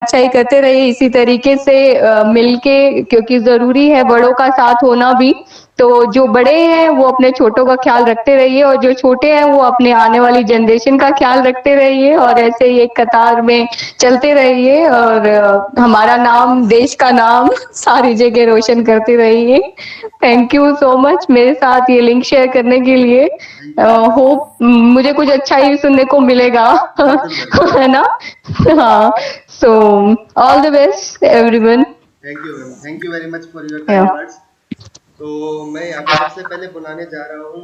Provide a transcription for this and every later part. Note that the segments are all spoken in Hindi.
अच्छा ही करते रहिए इसी तरीके से मिलके, क्योंकि जरूरी है बड़ों का साथ होना भी। तो जो बड़े हैं वो अपने छोटों का ख्याल रखते रहिए, और जो छोटे हैं वो अपने आने वाली जनरेशन का ख्याल रखते रहिए, और ऐसे ही एक कतार में चलते रहिए, और हमारा नाम, देश का नाम सारी जगह रोशन करते रहिए। थैंक यू सो मच मेरे साथ ये लिंक शेयर करने के लिए। होप मुझे कुछ अच्छा ही सुनने को मिलेगा है ना। हाँ, so all the best everyone. Thank you ma'am, thank you very much for your kind words. तो मैं यहाँ पे सबसे पहले बुलाने जा रहा हूँ,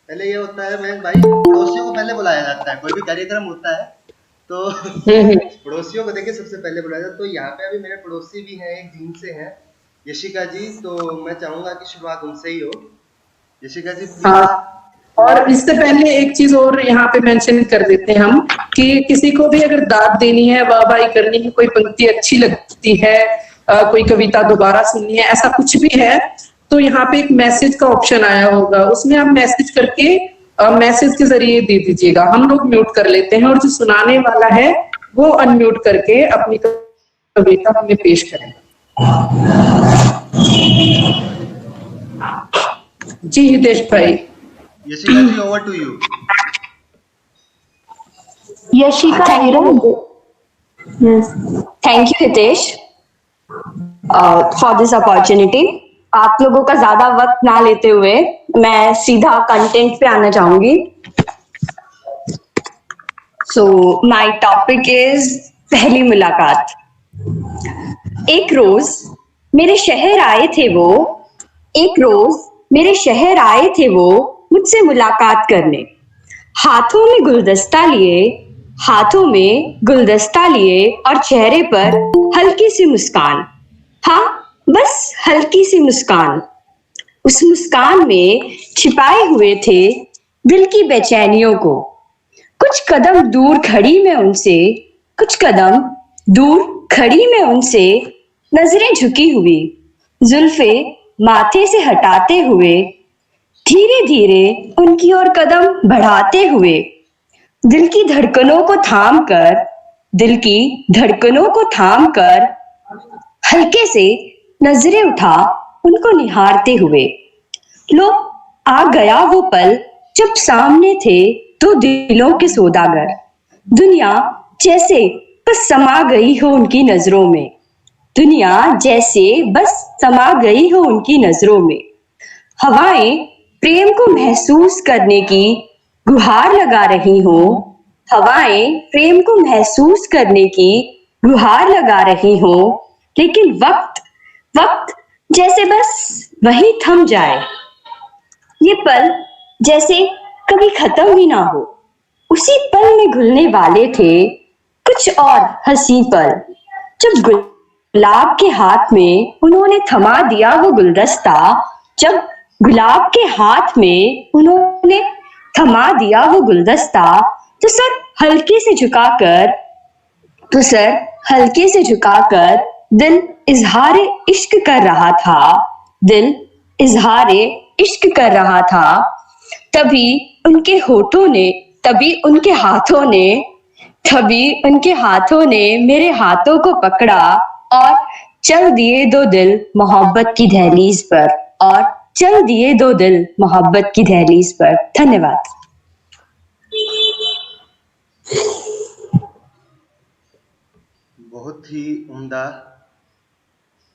पहले ये होता है मैं भाई, पड़ोसियों को पहले बुलाया जाता है, कोई भी कार्यक्रम होता है तो पड़ोसियों को देखिए सबसे पहले बुलाया जाता है। तो यहाँ पे अभी मेरे पड़ोसी भी हैं, एक जीन से हैं, यशिका जी। तो मैं चाहूंगा कि शुरुआत उनसे ही हो। यशिका जी प्लीज। हाँ, और इससे पहले एक चीज और यहाँ पे मेंशन कर देते हैं हम, कि किसी को भी अगर दाद देनी है, वाहवाही करनी है, कोई पंक्ति अच्छी लगती है, कोई कविता दोबारा सुननी है, ऐसा कुछ भी है, तो यहाँ पे एक मैसेज का ऑप्शन आया होगा, उसमें आप मैसेज करके मैसेज के जरिए दे दीजिएगा। हम लोग म्यूट कर लेते हैं, और जो सुनाने वाला है वो अनम्यूट करके अपनी कविता हमें पेश करें। जी हितेश भाई। Yashika ji over to you. Yashika Hiran. Yes. Thank you Hitesh for this opportunity. आप लोगों का ज्यादा वक्त ना लेते हुए मैं सीधा कंटेंट पे आना चाहूंगी। So my topic is पहली मुलाकात। एक रोज मेरे शहर आए थे वो, एक रोज मेरे शहर आए थे वो मुझसे मुलाकात करने। हाथों में गुलदस्ता लिए, हाथों में गुलदस्ता लिए, और चेहरे पर हल्की सी मुस्कान। हाँ, बस हल्की सी मुस्कान। उस मुस्कान में छिपाए हुए थे दिल की बेचैनियों को। कुछ कदम दूर खड़ी मैं उनसे, कुछ कदम दूर खड़ी मैं उनसे, नजरें झुकी हुई, जुल्फे माथे से हटाते हुए, धीरे धीरे उनकी ओर कदम बढ़ाते हुए, दिल की धड़कनों को थाम कर, दिल की धड़कनों को थाम कर, हल्के से नजरें उठा उनको निहारते हुए। लो आ गया वो पल जब सामने थे दो दिलों के सौदागर। दुनिया जैसे बस समा गई हो उनकी नजरों में, दुनिया जैसे बस समा गई हो उनकी नजरों में। हवाएं प्रेम को महसूस करने की गुहार लगा रही हो, हवाएं प्रेम को महसूस करने की गुहार लगा रही हो, लेकिन वक्त वक्त जैसे बस वही थम जाए। ये पल जैसे कभी खत्म ही ना हो। उसी पल में घुलने वाले थे कुछ और हंसी पल, जब गुलाब के हाथ में उन्होंने थमा दिया वो गुलदस्ता, जब गुलाब के हाथ में उन्होंने थमा दिया वो गुलदस्ता, तो सर हल्के से झुकाकर, तो सर हल्के से झुकाकर दिल इजहारे इश्क कर रहा था, दिल इजहारे इश्क कर रहा था। तभी उनके होठों ने, तभी उनके हाथों ने, तभी उनके हाथों ने मेरे हाथों को पकड़ा, और चल दिए दो दिल मोहब्बत की दहलीज पर, और चल दिए दो दिल मोहब्बत की दहलीज पर। धन्यवाद। बहुत ही उम्दा,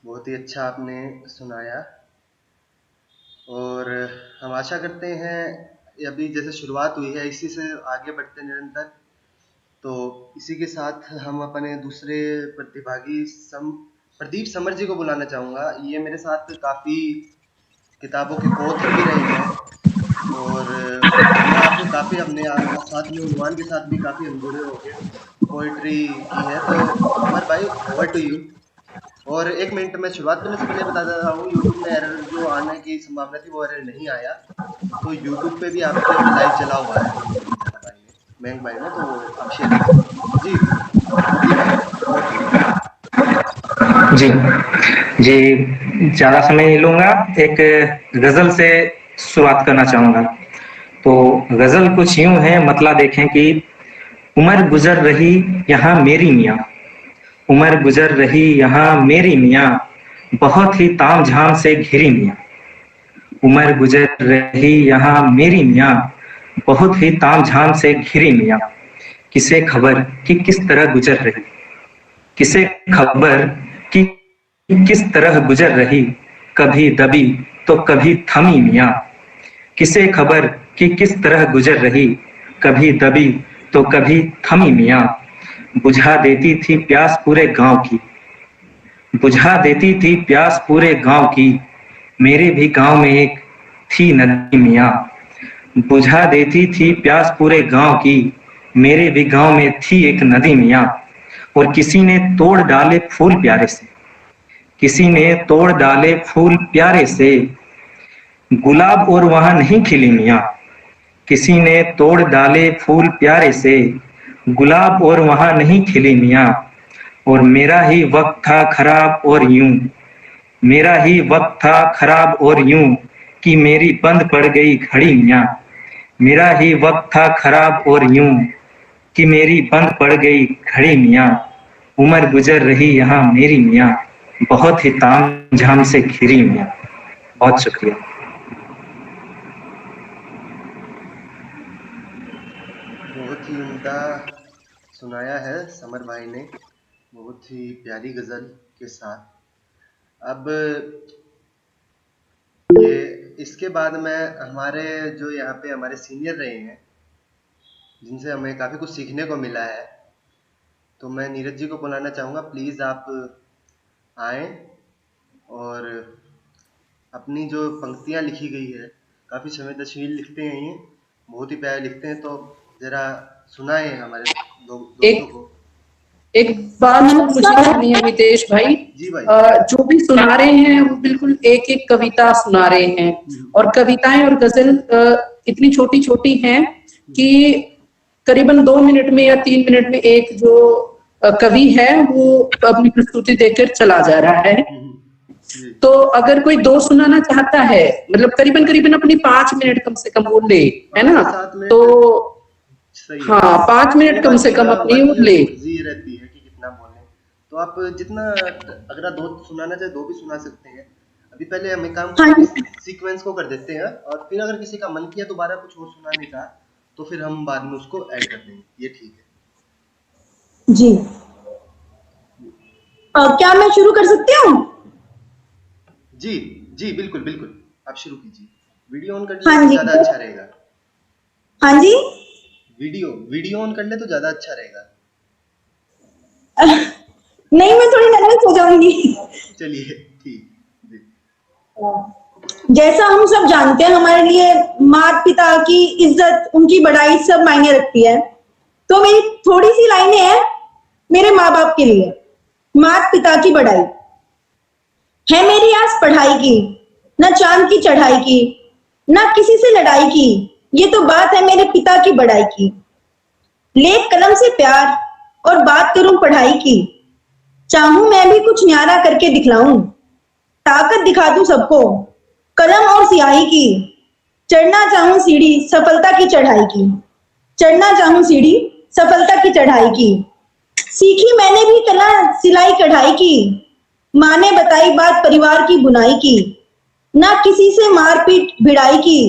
बहुत ही अच्छा आपने सुनाया, और हम आशा करते हैं अभी जैसे शुरुआत हुई है इसी से आगे बढ़ते निरंतर। तो इसी के साथ हम अपने दूसरे प्रतिभागी प्रदीप समर जी को बुलाना चाहूँगा। ये मेरे साथ काफ़ी किताबों के कोऑथर भी रहे हैं, और आपने काफ़ी अपने साथ में उन्वान के साथ भी काफ़ी हम जुड़े हो गए, पोइट्री की है। तो अमर भाई ओवर टू यू। और एक मिनट में शुरुआत करने से पहले बता देता हूँ, यूट्यूब में एरर जो आने की संभावना थी वो एरर नहीं आया। तो यूट्यूब पे भी आपके लाइव चला हुआ है महंग भाई ने, तो आप शेयर जी जी जी, ज़्यादा समय नहीं लूँगा। एक गज़ल से शुरुआत करना चाहूँगा। तो गज़ल कुछ यूँ है, मतलब देखें कि उम्र गुजर रही यहाँ मेरी मियाँ, उम्र गुजर रही यहाँ मेरी मियाँ, बहुत ही ताम झाम से घिरी मियाँ। उम्र गुजर रही यहाँ मेरी मियाँ, बहुत ही ताम झाम से घिरी मियाँ। किसे खबर कि किस तरह गुजर रही, किसे खबर कि किस तरह गुजर रही, कभी दबी तो कभी थमी मियाँ। किसे खबर कि किस तरह गुजर रही, कभी दबी तो कभी थमी मियाँ। बुझा देती थी प्यास पूरे गांव की, बुझा देती थी प्यास पूरे गांव की, मेरे भी गांव में एक थी नदी मियाँ। बुझा देती थी प्यास पूरे गांव की, मेरे भी गांव में थी एक नदी मियाँ। और किसी ने तोड़ डाले फूल प्यारे से, किसी ने तोड़ डाले फूल प्यारे से, गुलाब और वहां नहीं खिली मियाँ। किसी ने तोड़ डाले फूल प्यारे से, गुलाब और वहां नहीं खिली मियाँ। और मेरा ही वक्त था खराब और यूं, मेरा ही वक्त था खराब और यूं, कि मेरी बंद पड़ गई घड़ी मियाँ। मेरा ही वक्त था खराब और यूं, कि मेरी बंद पड़ गई घड़ी मियाँ। उम्र गुजर रही यहाँ मेरी मियाँ, बहुत ही ताम झाम से घिरी मियाँ। बहुत शुक्रिया। बहुत ही उम्दा सुनाया है समर भाई ने, बहुत ही प्यारी गज़ल के साथ। अब ये इसके बाद मैं हमारे जो यहाँ पे हमारे सीनियर रहे हैं, जिनसे हमें काफ़ी कुछ सीखने को मिला है, तो मैं नीरज जी को बुलाना चाहूँगा। प्लीज़ आप आएँ और अपनी जो पंक्तियाँ लिखी गई है, काफ़ी संवेदनशील लिखते हैं ये, बहुत ही प्यारे लिखते हैं, तो ज़रा सुनाएं हमारे दोस्तों एक को। एक बात मुझे करनी है मितेश भाई, जी भाई। जो भी सुना रहे हैं वो बिल्कुल एक एक कविता सुना रहे हैं, और कविताएं और गजल इतनी छोटी छोटी हैं कि करीबन 2 मिनट में या 3 मिनट में एक जो कवि है वो अपनी प्रस्तुति देकर चला जा रहा है। तो अगर कोई 2 सुनाना चाहता है, मतलब करीबन करीबन अपनी 5 मिनट कम से कम वो ले, है ना? 5 से 7 तो सही है। हाँ, 5 मिनट कम से कम अपनी वो ले। मर्जी रहती है कि कितना बोलें, तो आप जितना, अगर आप 2 सुनाना चाहे 2 भी सुना सकते हैं। अभी पहले हम एक काम करते हैं, सीक्वेंस को कर देते हैं, और फिर अगर किसी का मन किया दोबारा कुछ और सुनाने का, तो फिर हम बाद में उसको ऐड कर देंगे। ये ठीक है जी। क्या मैं शुरू कर सकती हूँ? जी जी, बिल्कुल बिल्कुल, आप शुरू कीजिए। वीडियो ऑन कर ले हाँ तो जी। ज्यादा अच्छा रहेगा। हाँ जी। वीडियो ऑन कर ले तो ज्यादा अच्छा रहेगा। नहीं, मैं थोड़ी नर्वस हो जाऊंगी। चलिए ठीक जी। जैसा हम सब जानते हैं, हमारे लिए माता पिता की इज्जत, उनकी बड़ाई सब मायने रखती है। तो मेरी थोड़ी सी लाइनें हैं मेरे माँ बाप के लिए। माता पिता की बड़ाई है मेरी आस पढ़ाई की, न चांद की चढ़ाई की, न किसी से लड़ाई की, ये तो बात है मेरे पिता की बड़ाई की। लेख कलम से प्यार और बात करूं पढ़ाई की, चाहूं मैं भी कुछ न्यारा करके दिखलाऊं, ताकत दिखा दूं सबको कलम और स्याही की। चढ़ना चाहूं सीढ़ी सफलता की चढ़ाई की, चढ़ना चाहूं सीढ़ी सफलता की चढ़ाई की। सीखी मैंने भी कला सिलाई कढ़ाई की, माँ ने बताई बात परिवार की बुनाई की। ना किसी से मारपीट भिड़ाई की,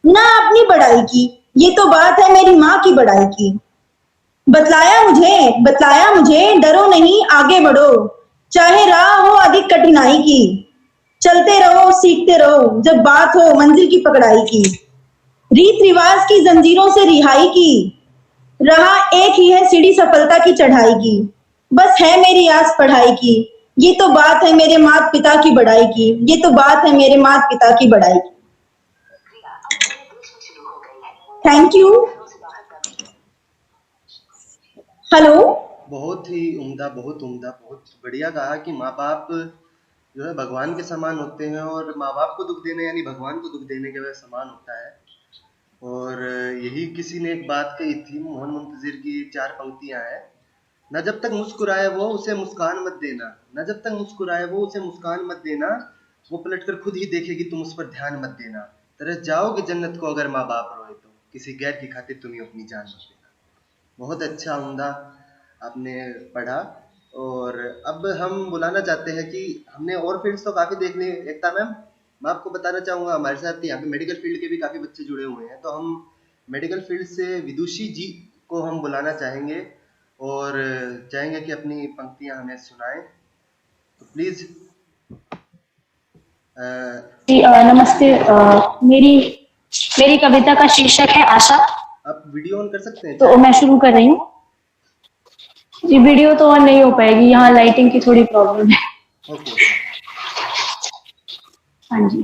ना अपनी बड़ाई की, ये तो बात है मेरी माँ की बड़ाई की। बतलाया मुझे डरो नहीं आगे बढ़ो, चाहे राह हो अधिक कठिनाई की। चलते रहो सीखते रहो जब बात हो मंजिल की पकड़ाई की। रीत रिवाज की जंजीरों से रिहाई की, रहा एक ही है सीढ़ी सफलता की चढ़ाई की। बस है मेरी आस पढ़ाई की, ये तो बात है मेरे माता पिता की बड़ाई की, ये तो बात है मेरे माता पिता की बड़ाई की। Thank you. हेलो। बहुत ही उम्दा, बहुत उम्दा, बहुत बढ़िया कहा कि माँ बाप जो है भगवान के समान होते हैं, और माँ बाप को दुख देना यानी भगवान को दुख देने के वह समान होता है। और यही किसी ने एक बात कही थी, मोहन मुंतजिर की 4 पंक्तियां हैं। न जब तक मुस्कुराए वो उसे मुस्कान मत देना, न जब तक मुस्कुराए वो उसे मुस्कान मत देना, वो पलट कर खुद ही देखेगी तुम उस पर ध्यान मत देना। तरस जाओगे जन्नत को अगर माँ बाप रोए तो, किसी गैर की खातिर तुम्हें अपनी जान मत देना। बहुत अच्छा उम्दा आपने पढ़ा, और अब हम बुलाना चाहते हैं कि हमने और फील्ड्स तो काफ़ी देख ली। एकता मैम, मैं आपको बताना चाहूँगा हमारे साथ यहाँ पे मेडिकल फील्ड के भी काफ़ी बच्चे जुड़े हुए हैं, तो हम मेडिकल फील्ड से विदुषी जी को हम बुलाना चाहेंगे और चाहेंगे कि अपनी पंक्तियाँ हमें सुनाएं। तो प्लीज़। जी नमस्ते। मेरी मेरी कविता का शीर्षक है आशा। आप वीडियो ऑन कर सकते हैं? तो मैं शुरू कर रही हूँ। जी वीडियो तो ऑन नहीं हो पाएगी, यहाँ लाइटिंग की थोड़ी प्रॉब्लम है। ओके। हाँ जी,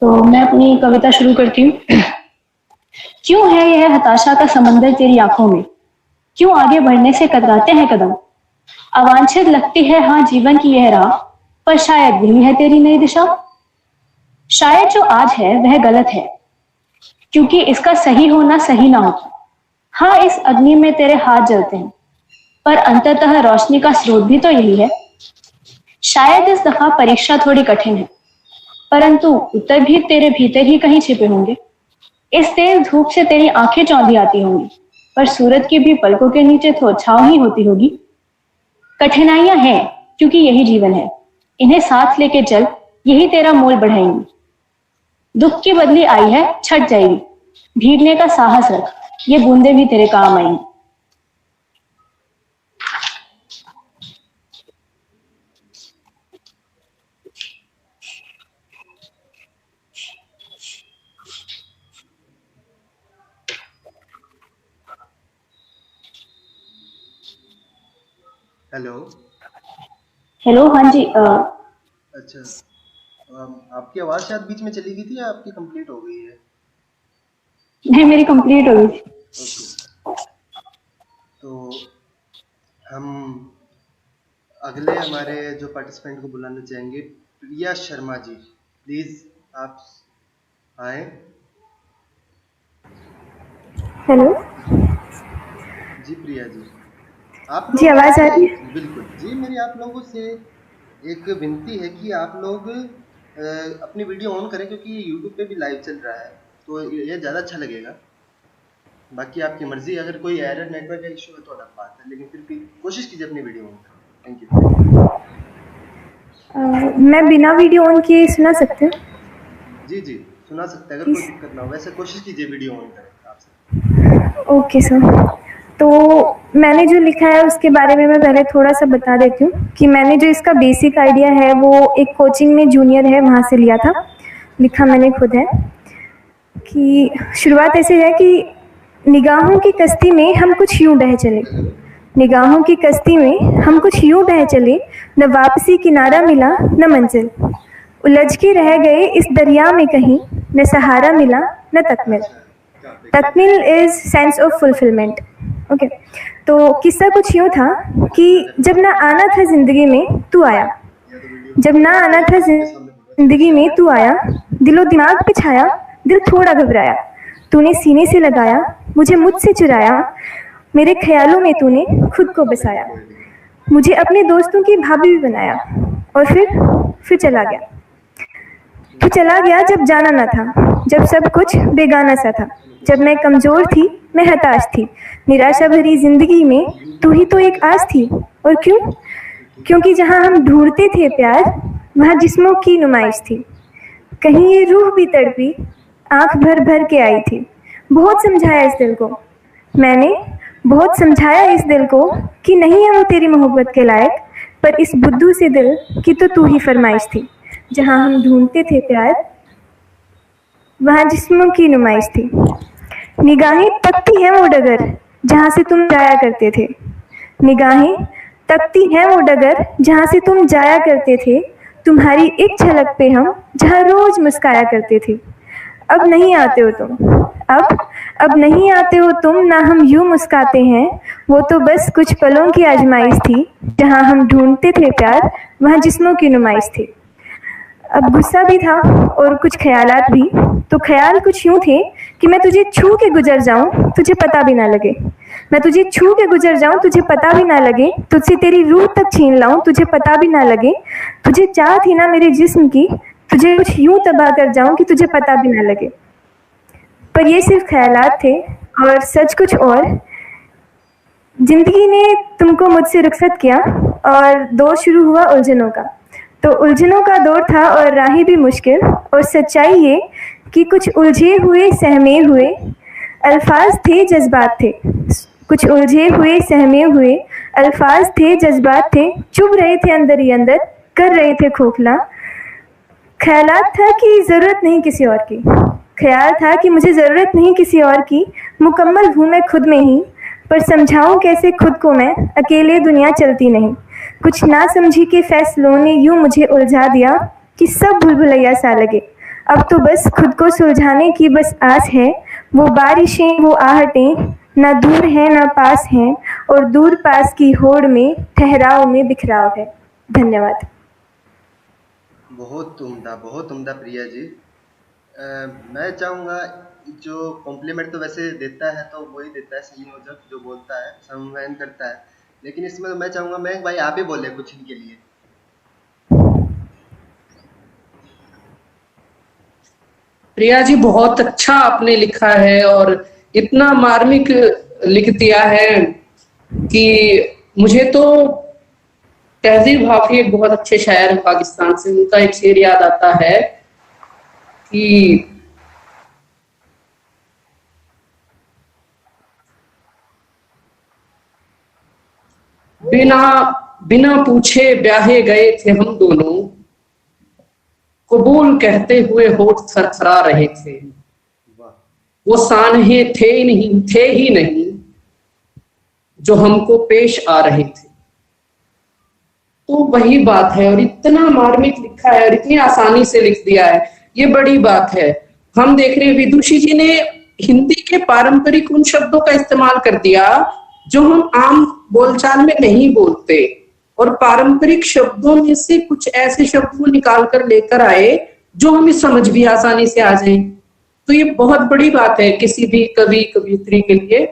तो मैं अपनी कविता शुरू करती हूँ। क्यों है यह हताशा का समंदर तेरी आंखों में, क्यों आगे बढ़ने से कतराते हैं कदम। अवांछित लगती है हाँ जीवन की यह राह, पर शायद यही है तेरी नई दिशा। शायद जो आज है वह गलत है, क्योंकि इसका सही होना सही ना होता। हाँ इस अग्नि में तेरे हाथ जलते हैं, पर अंततः रोशनी का स्रोत भी तो यही है। शायद इस दफा परीक्षा थोड़ी कठिन है, परंतु उत्तर भी तेरे भीतर ही कहीं छिपे होंगे। इस तेज धूप से तेरी आंखें चौंधी आती होंगी, पर सूरज की भी पलकों के नीचे तो छांव ही होती होगी। कठिनाइयां हैं क्योंकि यही जीवन है, इन्हें साथ लेके चल, यही तेरा मोल बढ़ाएंगी। दुख की बदली आई है छट जाएगी, भीगने का साहस रख, ये बूंदे भी तेरे काम आएंगी। हेलो। हेलो, हाँ जी। अच्छा, आपकी आवाज़ शायद बीच में चली गई थी या आपकी कंप्लीट हो गई है? नहीं, मेरी कंप्लीट हो गई। ओके, तो हम अगले हमारे जो पार्टिसिपेंट को बुलाना चाहेंगे, प्रिया शर्मा जी। प्लीज आप आए। हेलो जी प्रिया जी, आप जी, आवाज आ रही है? बिल्कुल जी। मेरी आप लोगों से एक विनती है कि आप लोग अपनी वीडियो ऑन करें, क्योंकि ये यूट्यूब पे भी लाइव चल रहा है, तो ये ज़्यादा अच्छा लगेगा। बाकी आपकी मर्जी, अगर कोई एरर नेटवर्क का इशू है तो अलग बात है, लेकिन फिर भी कोशिश कीजिए अपनी वीडियो ऑन करें। Thank you. मैं बिना वीडियो ऑन किए सुना सकते हो? जी जी, सुना सकते हैं, अगर कोई दिक्कत ना हो। वैसे कोशिश कीजिए वीडियो ऑन करें आपसे। Okay sir. तो मैंने जो लिखा है उसके बारे में मैं पहले थोड़ा सा बता देती हूँ कि मैंने जो इसका बेसिक आइडिया है वो एक कोचिंग में जूनियर है वहाँ से लिया था। लिखा मैंने खुद है कि शुरुआत ऐसे है कि निगाहों की कश्ती में हम कुछ यूं बह चले, निगाहों की कश्ती में हम कुछ यूं बह चले, न वापसी किनारा मिला न मंजिल, उलझ के रह गए इस दरिया में कहीं, न सहारा मिला न तकमील। तकमील is sense of fulfilment. Okay, तो किस्सा कुछ यूं था कि जब ना आना था जिंदगी में तू आया, जब ना आना था जिंदगी में तू आया, दिलो दिमाग पे छाया, दिल थोड़ा घबराया, तूने सीने से लगाया, मुझे मुझसे चुराया, मेरे ख्यालों में तूने खुद को बसाया, मुझे अपने दोस्तों की भाभी भी बनाया, और फिर चला गया। तू चला गया जब जाना ना था, जब सब कुछ बेगाना सा था, जब मैं कमज़ोर थी, मैं हताश थी, निराशा भरी जिंदगी में तू ही तो एक आस थी। और क्यों? क्योंकि जहाँ हम ढूंढते थे प्यार, वहाँ जिस्मों की नुमाइश थी, कहीं ये रूह भी तड़पी, आंख भर भर के आई थी। बहुत समझाया इस दिल को मैंने, बहुत समझाया इस दिल को कि नहीं है वो तेरी मोहब्बत के लायक, पर इस बुद्धू से दिल की तो तू ही फरमाइश थी। जहाँ हम ढूंढते थे प्यार, वहाँ जिस्मों की नुमाइश थी। निगाहें तकती हैं वो डगर जहाँ से तुम जाया करते थे, निगाहें तकती हैं वो डगर जहाँ से तुम जाया करते थे, तुम्हारी एक झलक पे हम जहाँ रोज मुस्काया करते थे। अब नहीं आते हो तुम, अब नहीं आते हो तुम, ना हम यूं मुस्काते हैं, वो तो बस कुछ पलों की आजमाइश थी। जहाँ हम ढूंढते थे प्यार, वहाँ जिस्मों की नुमाइश थी। अब गुस्सा भी था और कुछ ख्यालात भी। तो ख्याल कुछ यूं थे कि मैं तुझे छू के गुजर जाऊं, तुझे पता भी ना लगे, मैं तुझे छू के गुजर जाऊं, तुझे पता भी ना लगे, तुझसे तेरी रूह तक छीन लाऊं, तुझे पता भी ना लगे, तुझे चाह थी ना मेरे जिस्म की, तुझे कुछ यूं तबाह कर जाऊं कि तुझे पता भी ना लगे। पर ये सिर्फ ख्यालात थे और सच कुछ और। जिंदगी ने तुमको मुझसे रुखसत किया, और दौर शुरू हुआ उलझनों का। तो उलझनों का दौर था और राहें भी मुश्किल, और सच्चाई ये कि कुछ उलझे हुए सहमे हुए अल्फाज थे, जज्बात थे। कुछ उलझे हुए सहमे हुए अल्फाज थे, जज्बात थे, चुभ रहे थे अंदर ही अंदर, कर रहे थे खोखला। ख्यालात था कि ज़रूरत नहीं किसी और की, ख्याल था कि मुझे ज़रूरत नहीं किसी और की, मुकम्मल हूँ मैं खुद में ही, पर समझाऊँ कैसे खुद को मैं, अकेले दुनिया चलती नहीं। कुछ ना समझी के फैसलों ने यूं मुझे उलझा दिया कि सब भूल भुलैया सा लगे। अब तो बस खुद को सुलझाने की बस आस है, वो बारिशें वो आहटें ना दूर है ना पास हैं, और दूर पास की होड़ में ठहराव में बिखराव है। धन्यवाद। बहुत उम्दा प्रिया जी। मैं चाहूँगा, जो कॉम्प्लीमेंट तो वैसे देता है तो वही देता है संयोजक, जो बोलता है संवहन करता है, लेकिन इसमें मैं चाहूँगा मैं भाई आप ही बोले कुछ इनके लिए। प्रिया जी बहुत अच्छा आपने लिखा है और इतना मार्मिक लिख दिया है कि मुझे तो तहजीब हाफी एक बहुत अच्छे शायर हैं पाकिस्तान से, उनका एक शेर याद आता है कि बिना बिना पूछे ब्याहे गए थे हम दोनों, कबूल कहते हुए होठ थरथरा रहे थे। वो सानहे थे ही नहीं जो हमको पेश आ रहे थे। तो वही बात है, और इतना मार्मिक लिखा है और इतनी आसानी से लिख दिया है, ये बड़ी बात है। हम देख रहे हैं विदुषी जी ने हिंदी के पारंपरिक उन शब्दों का इस्तेमाल कर दिया जो हम आम बोलचाल में नहीं बोलते, और पारंपरिक शब्दों में से कुछ ऐसे शब्द वो निकाल कर लेकर आए जो हमें समझ भी आसानी से आ जाए। तो ये बहुत बड़ी बात है किसी भी कवि कवियत्री के लिए,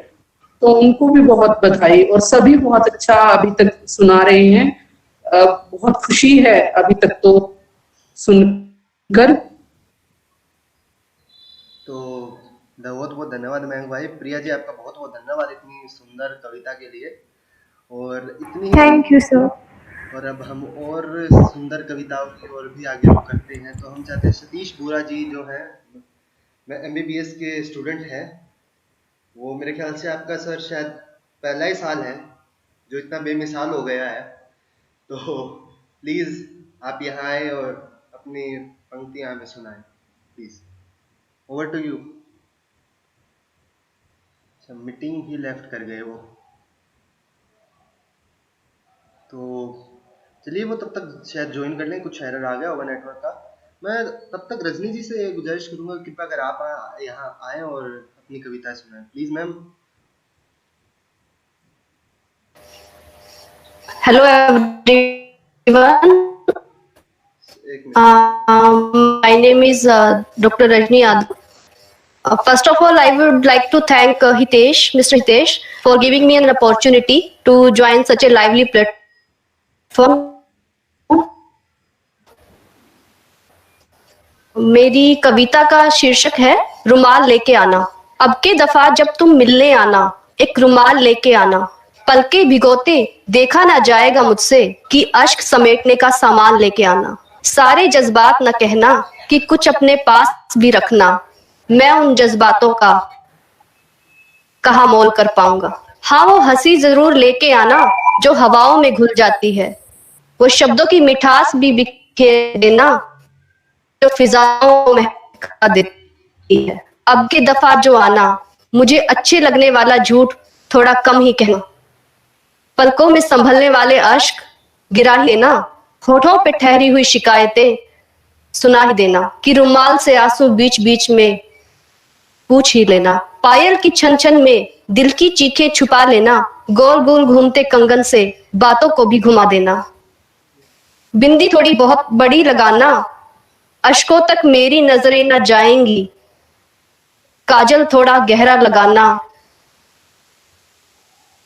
तो उनको भी बहुत बधाई। और सभी बहुत अच्छा अभी तक सुना रहे हैं, बहुत खुशी है अभी तक तो सुनकर। तो बहुत बहुत धन्यवाद मयंक भाई। प्रिया जी आपका बहुत बहुत धन्यवाद इतनी सुंदर कविता के लिए, और इतनी थैंक यू सर। और अब हम और सुंदर कविताओं की ओर भी आगे रुख करते हैं। तो हम चाहते हैं सतीश बुरा जी जो है MBBS के स्टूडेंट हैं, वो मेरे ख्याल से आपका सर शायद पहला ही साल है जो इतना बेमिसाल हो गया है, तो प्लीज़ आप यहाँ आए और अपनी पंक्तियाँ हमें सुनाएं प्लीज़। Over to you. अच्छा, मीटिंग ही लेफ्ट कर गए वो, तो चलिए वो तब तक शायद ज्वाइन कर लें, कुछ एरर आ गया होगा नेटवर्क का। मैं तब तक रजनी जी से गुजारिश करूंगा कृपया अगर आप यहाँ आए और अपनी कविता सुनाएं please ma'am. Hello everyone, my name is Dr. Rajni Yadav. First of all, I would like to thank Mr. Hitesh, for giving me an opportunity to join such a lively platform. मेरी कविता का शीर्षक है रुमाल लेके आना। अब के दफा जब तुम मिलने आना, एक रुमाल लेके आना, पलके भिगोते देखा ना जाएगा मुझसे कि अश्क समेटने का सामान लेके आना। सारे जज्बात न कहना कि कुछ अपने पास भी रखना, मैं उन जज्बातों का कहाँ मोल कर पाऊंगा। हाँ, वो हंसी जरूर लेके आना जो हवाओं में घुल जाती है, वो शब्दों की मिठास भी बिखेर देना जो फिजाओं में महका देती है। अब की दफा जो आना, मुझे अच्छे लगने वाला झूठ थोड़ा कम ही कहना, पलकों में संभलने वाले अश्क गिरा ही देना, होठों पे ठहरी हुई शिकायतें सुना ही देना कि रुमाल से आंसू बीच बीच में पूछ ही लेना। पायल की छन छन में दिल की चीखें छुपा लेना, गोल गोल घूमते कंगन से बातों को भी घुमा देना। बिंदी थोड़ी बहुत बड़ी लगाना, अश्कों तक मेरी नजरें न जाएंगी, काजल थोड़ा गहरा लगाना,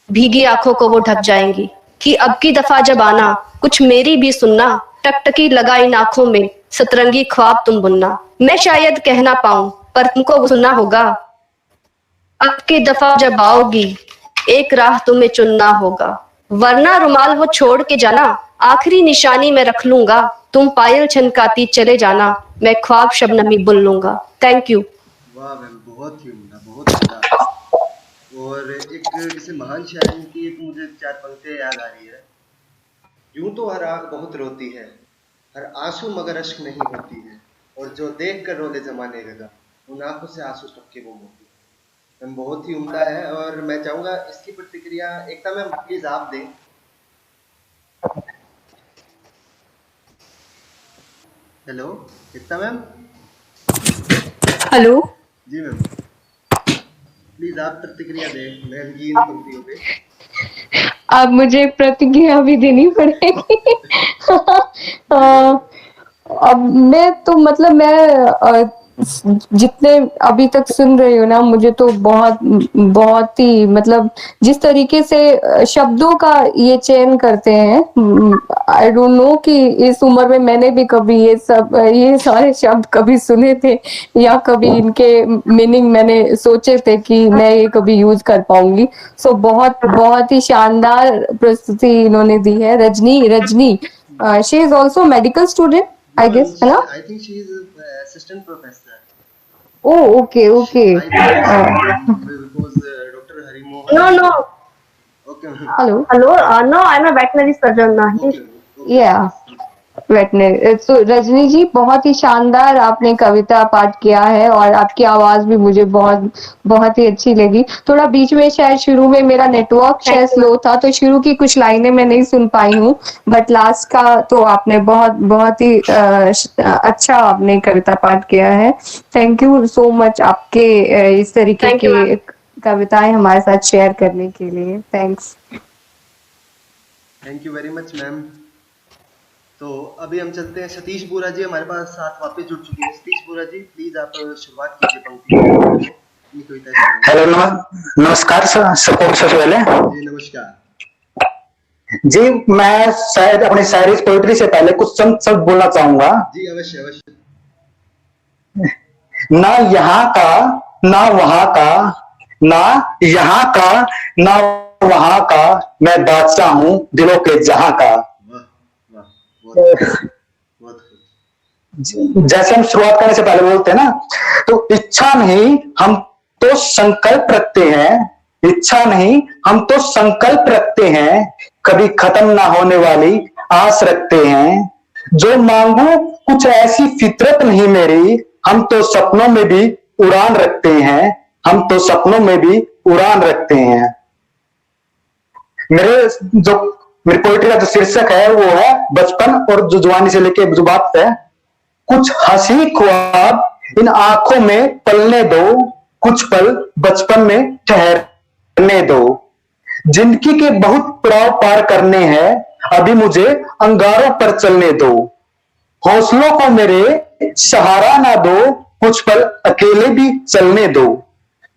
भीगी आंखों को वो ढक जाएंगी। कि अब की दफा जब आना, कुछ मेरी भी सुनना, टकटकी लगा इन आंखों में सतरंगी ख्वाब तुम बुनना। मैं शायद कह ना पाऊं पर तुमको सुनना होगा, अब की दफा जब आओगी एक राह तुम्हें चुनना होगा, वरना रुमाल वो छोड़ के जाना, आखिरी निशानी मैं रख लूंगा, तुम पायल छनकाती चले जाना, मैं ख्वाब शबनमी बुन लूंगा। Thank you. वाह मैम, बहुत ही उम्दा, बहुत उम्दा। और एक किसी महान शायर की एक मुझे 4 पंक्तियां याद आ रही है। यूं तो हर आंख बहुत रोती है, हर आंसू मगर अश्क नहीं होती है, और जो देख कर रोले जमाने का गम, उन आंखों से आंसू टपके वो मोती है। मैम बहुत ही उम्दा है, और मैं चाहूंगा इसकी प्रतिक्रिया एकता मैम प्लीज आप दें। Hello Ekta ma'am. हेलो। जी मैम, प्लीज आप प्रतिक्रिया दें मैम की इन पंक्तियों पे। अब मुझे प्रतिक्रिया भी देनी पड़ेगी। अब मैं तो मतलब मैं जितने अभी तक सुन रही हूँ ना, मुझे तो बहुत बहुत ही मतलब जिस तरीके से शब्दों का ये चयन करते हैं, आई डोंट नो कि इस उम्र में मैंने भी कभी ये सारे शब्द कभी सुने थे या कभी इनके मीनिंग मैंने सोचे थे कि मैं ये कभी यूज कर पाऊंगी। सो बहुत बहुत ही शानदार प्रस्तुति इन्होंने दी है। Rajni she is also medical student no I ma'am, guess, है ना? I think she is assistant professor. Oh, okay, okay. I think because Dr. Hari No, Mohan. no. Okay, Hello. Hello. No, I'm a veterinary surgeon. okay, okay. Yeah. Veterinary. तो रजनी जी बहुत ही शानदार आपने कविता पाठ किया है और आपकी आवाज भी मुझे बहुत बहुत ही अच्छी लगी। थोड़ा बीच में शायद शुरू में मेरा नेटवर्क शायद स्लो था, तो शुरू की कुछ लाइनें मैं नहीं सुन पाई हूँ, बट लास्ट का तो आपने बहुत बहुत ही अच्छा आपने कविता पाठ किया है। थैंक यू सो मच आपके इस तरीके Thank you, की ma'am. कविताएं हमारे साथ शेयर करने के लिए। Thanks. Thank you very much ma'am. तो अभी हम चलते हैं, सतीश बोरा जी हमारे पास साथ वापस जुड़ चुके हैं। सतीश बोरा जी प्लीज आप शुरुआत कीजिए पंक्ति को, अपनी कविता सुनाइए। हेलो, नमस्कार सर, सबसे पहले जी नमस्कार। जी, मैं शायद अपनी शायरी पोइट्री से पहले कुछ चंद शब्द बोलना चाहूंगा। जी अवश्य अवश्य। ना यहाँ का ना वहां का, ना यहाँ का ना वहां का, मैं बादशाह हूँ दिलों के जहां का। वाह वाह, बहुत बहुत। जैसे हम शुरुआत करने से पहले बोलते हैं ना, तो इच्छा नहीं हम तो संकल्प रखते हैं, इच्छा नहीं हम तो संकल्प रखते हैं, कभी खत्म ना होने वाली आस रखते हैं। जो मांगू कुछ ऐसी फितरत नहीं मेरी, हम तो सपनों में भी उड़ान रखते हैं, हम तो सपनों में भी उड़ान रखते हैं। मेरी पोइट्री का जो शीर्षक है वो है बचपन, और जो जवानी से लेके जो बात है, कुछ हंसी ख्वाब इन आंखों में पलने दो, कुछ पल बचपन में ठहरने दो। जिंदगी के बहुत पड़ाव पार करने हैं, अभी मुझे अंगारों पर चलने दो। हौसलों को मेरे सहारा ना दो, कुछ पल अकेले भी चलने दो।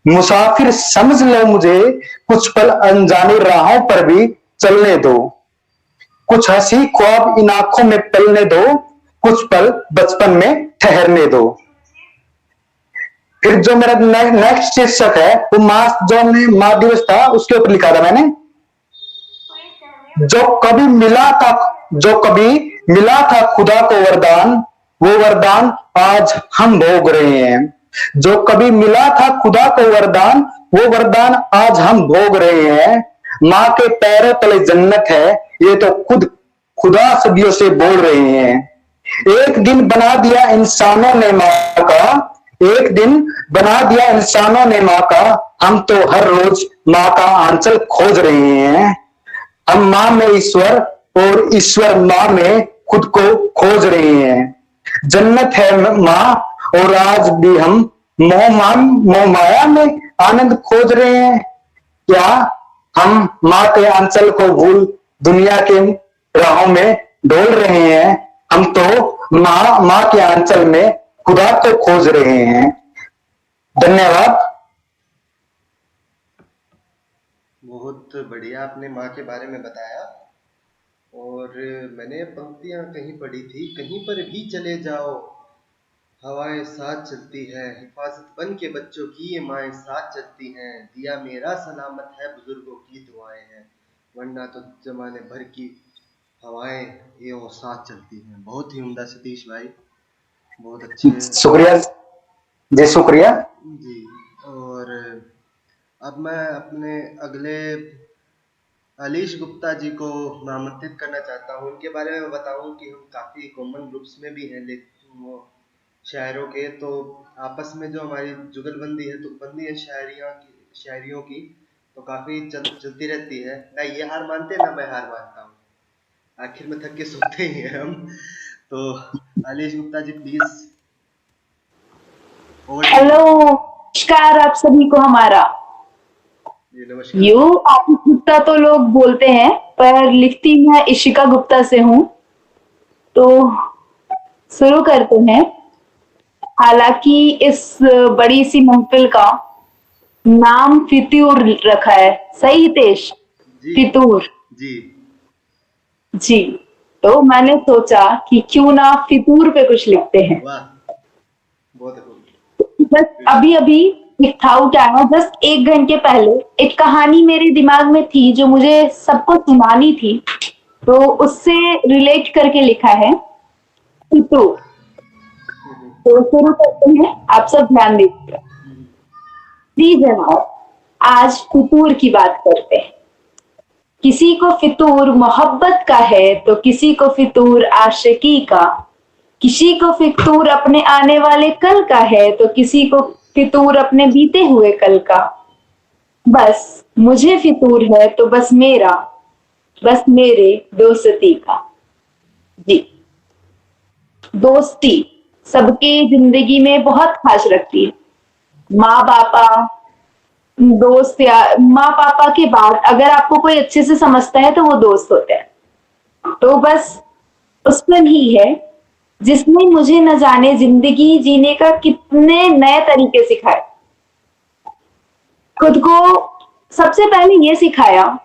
मुसाफिर समझ लो मुझे, कुछ पल अनजानी राहों पर भी चलने दो। कुछ हंसी ख्वाब इन आंखों में पलने दो, कुछ पल बचपन में ठहरने दो। फिर जो मेरा नेक्स्ट शीर्षक है वो माँ दिवस था, उसके ऊपर लिखा था मैंने। जो कभी मिला था खुदा को वरदान, वो वरदान आज हम भोग रहे हैं। जो कभी मिला था खुदा को वरदान, वो वरदान आज हम भोग रहे हैं। माँ के पैरों तले जन्नत है, ये तो खुद खुदा सदियों से बोल रहे हैं। एक दिन बना दिया इंसानों ने माँ का, एक दिन बना दिया इंसानों ने माँ का, हम तो हर रोज माँ का आंचल खोज रहे हैं। हम माँ में ईश्वर और ईश्वर माँ में खुद को खोज रहे हैं। जन्नत है माँ और आज भी हम मोह माया में आनंद खोज रहे हैं। क्या हम माँ के आंचल को भूल दुनिया के राहों में डोल रहे हैं? हम तो माँ के आंचल में खुदा को खोज रहे हैं। धन्यवाद। बहुत बढ़िया आपने माँ के बारे में बताया। और मैंने पंक्तियां कहीं पढ़ी थी, कहीं पर भी चले जाओ हवाएं साथ चलती है, हिफाजत बन के बच्चों की ये माएँ साथ चलती हैं, दिया मेरा सलामत है बुजुर्गों की दुआएं हैं। वरना तो जमाने भर की हवाएं एवं साथ चलती हैं। बहुत ही उम्दा सतीश भाई, बहुत अच्छे। शुक्रिया जी, शुक्रिया जी। और अब मैं अपने अगले अलीश गुप्ता जी को आमंत्रित करना चाहता हूँ। उनके बारे में बताऊँ कि हम काफ़ी कॉमन ग्रुप्स में भी हैं, लेकिन वो शायरों के, तो आपस में जो हमारी जुगलबंदी है, तुकबंदी है शायरियों की, तो काफ़ी चलती रहती है। ना ये हार मानते ना मैं हार मानता हूँ, आखिर में थक के सोते ही हैं हम। तो अलीश गुप्ता जी प्लीज। हेलो, नमस्कार आप सभी को हमारा। यू आशीष गुप्ता तो लोग बोलते हैं, पर लिखती मैं इशिका गुप्ता से हूँ। तो शुरू करते हैं। हालांकि इस बड़ी सी महफिल का नाम फितूर रखा है, सही हितेश? फितूर जी। तो मैंने सोचा कि क्यों ना फितूर पे कुछ लिखते हैं। बस अभी अभी एक था क्या है, जस्ट 1 घंटे पहले एक कहानी मेरे दिमाग में थी जो मुझे सबको सुनानी थी, तो उससे रिलेट करके लिखा है फितूर। तो शुरू करते हैं, आप सब ध्यान दीजिएगा। जी जनाब, आज फितूर की बात करते हैं। किसी को फितूर मोहब्बत का है तो किसी को फितूर आशिकी का, किसी को फितूर अपने आने वाले कल का है तो किसी को फितूर अपने बीते हुए कल का। बस मुझे फितूर है तो बस मेरे दोस्ती का। जी, दोस्ती सबके जिंदगी में बहुत खास रखती है। माँ पापा, दोस्त, या माँ पापा के बाद अगर आपको कोई अच्छे से समझता है तो वो दोस्त होते हैं। तो बस उसमें ही है जिसने मुझे न जाने जिंदगी जीने का कितने नए तरीके सिखाए। खुद को सबसे पहले ये सिखाया,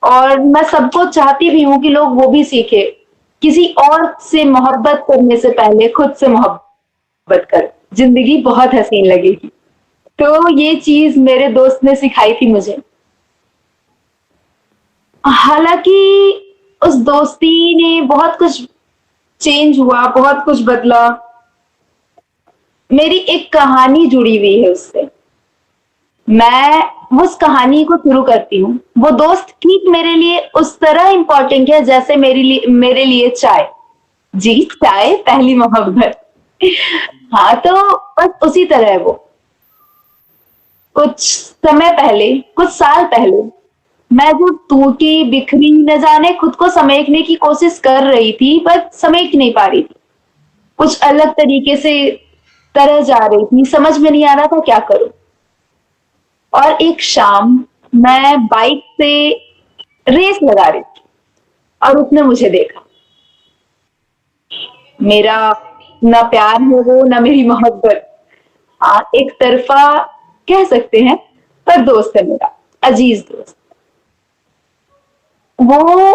और मैं सबको चाहती भी हूं कि लोग वो भी सीखे। किसी और से मोहब्बत करने से पहले खुद से मोहब्बत कर, जिंदगी बहुत हसीन लगेगी। तो ये चीज मेरे दोस्त ने सिखाई थी मुझे। हालांकि उस दोस्ती ने बहुत कुछ चेंज हुआ, बहुत कुछ बदला। मेरी एक कहानी जुड़ी हुई है उससे, मैं उस कहानी को शुरू करती हूँ। वो दोस्त ठीक मेरे लिए उस तरह इंपॉर्टेंट है जैसे मेरे लिए चाय। जी, चाय पहली मोहब्बत। हाँ, तो बस उसी तरह है वो। कुछ समय पहले, कुछ साल पहले, मैं जो टूटी बिखरी न जाने खुद को समेटने की कोशिश कर रही थी, पर समेट नहीं पा रही थी। कुछ अलग तरीके से तरह जा रही थी, समझ में नहीं आ रहा था क्या करूं। और एक शाम मैं बाइक से रेस लगा रही थी और उसने मुझे देखा। मेरा ना प्यार है वो, ना मेरी मोहब्बत। हाँ, एक तरफा कह सकते हैं, पर दोस्त है मेरा, अजीज दोस्त। वो,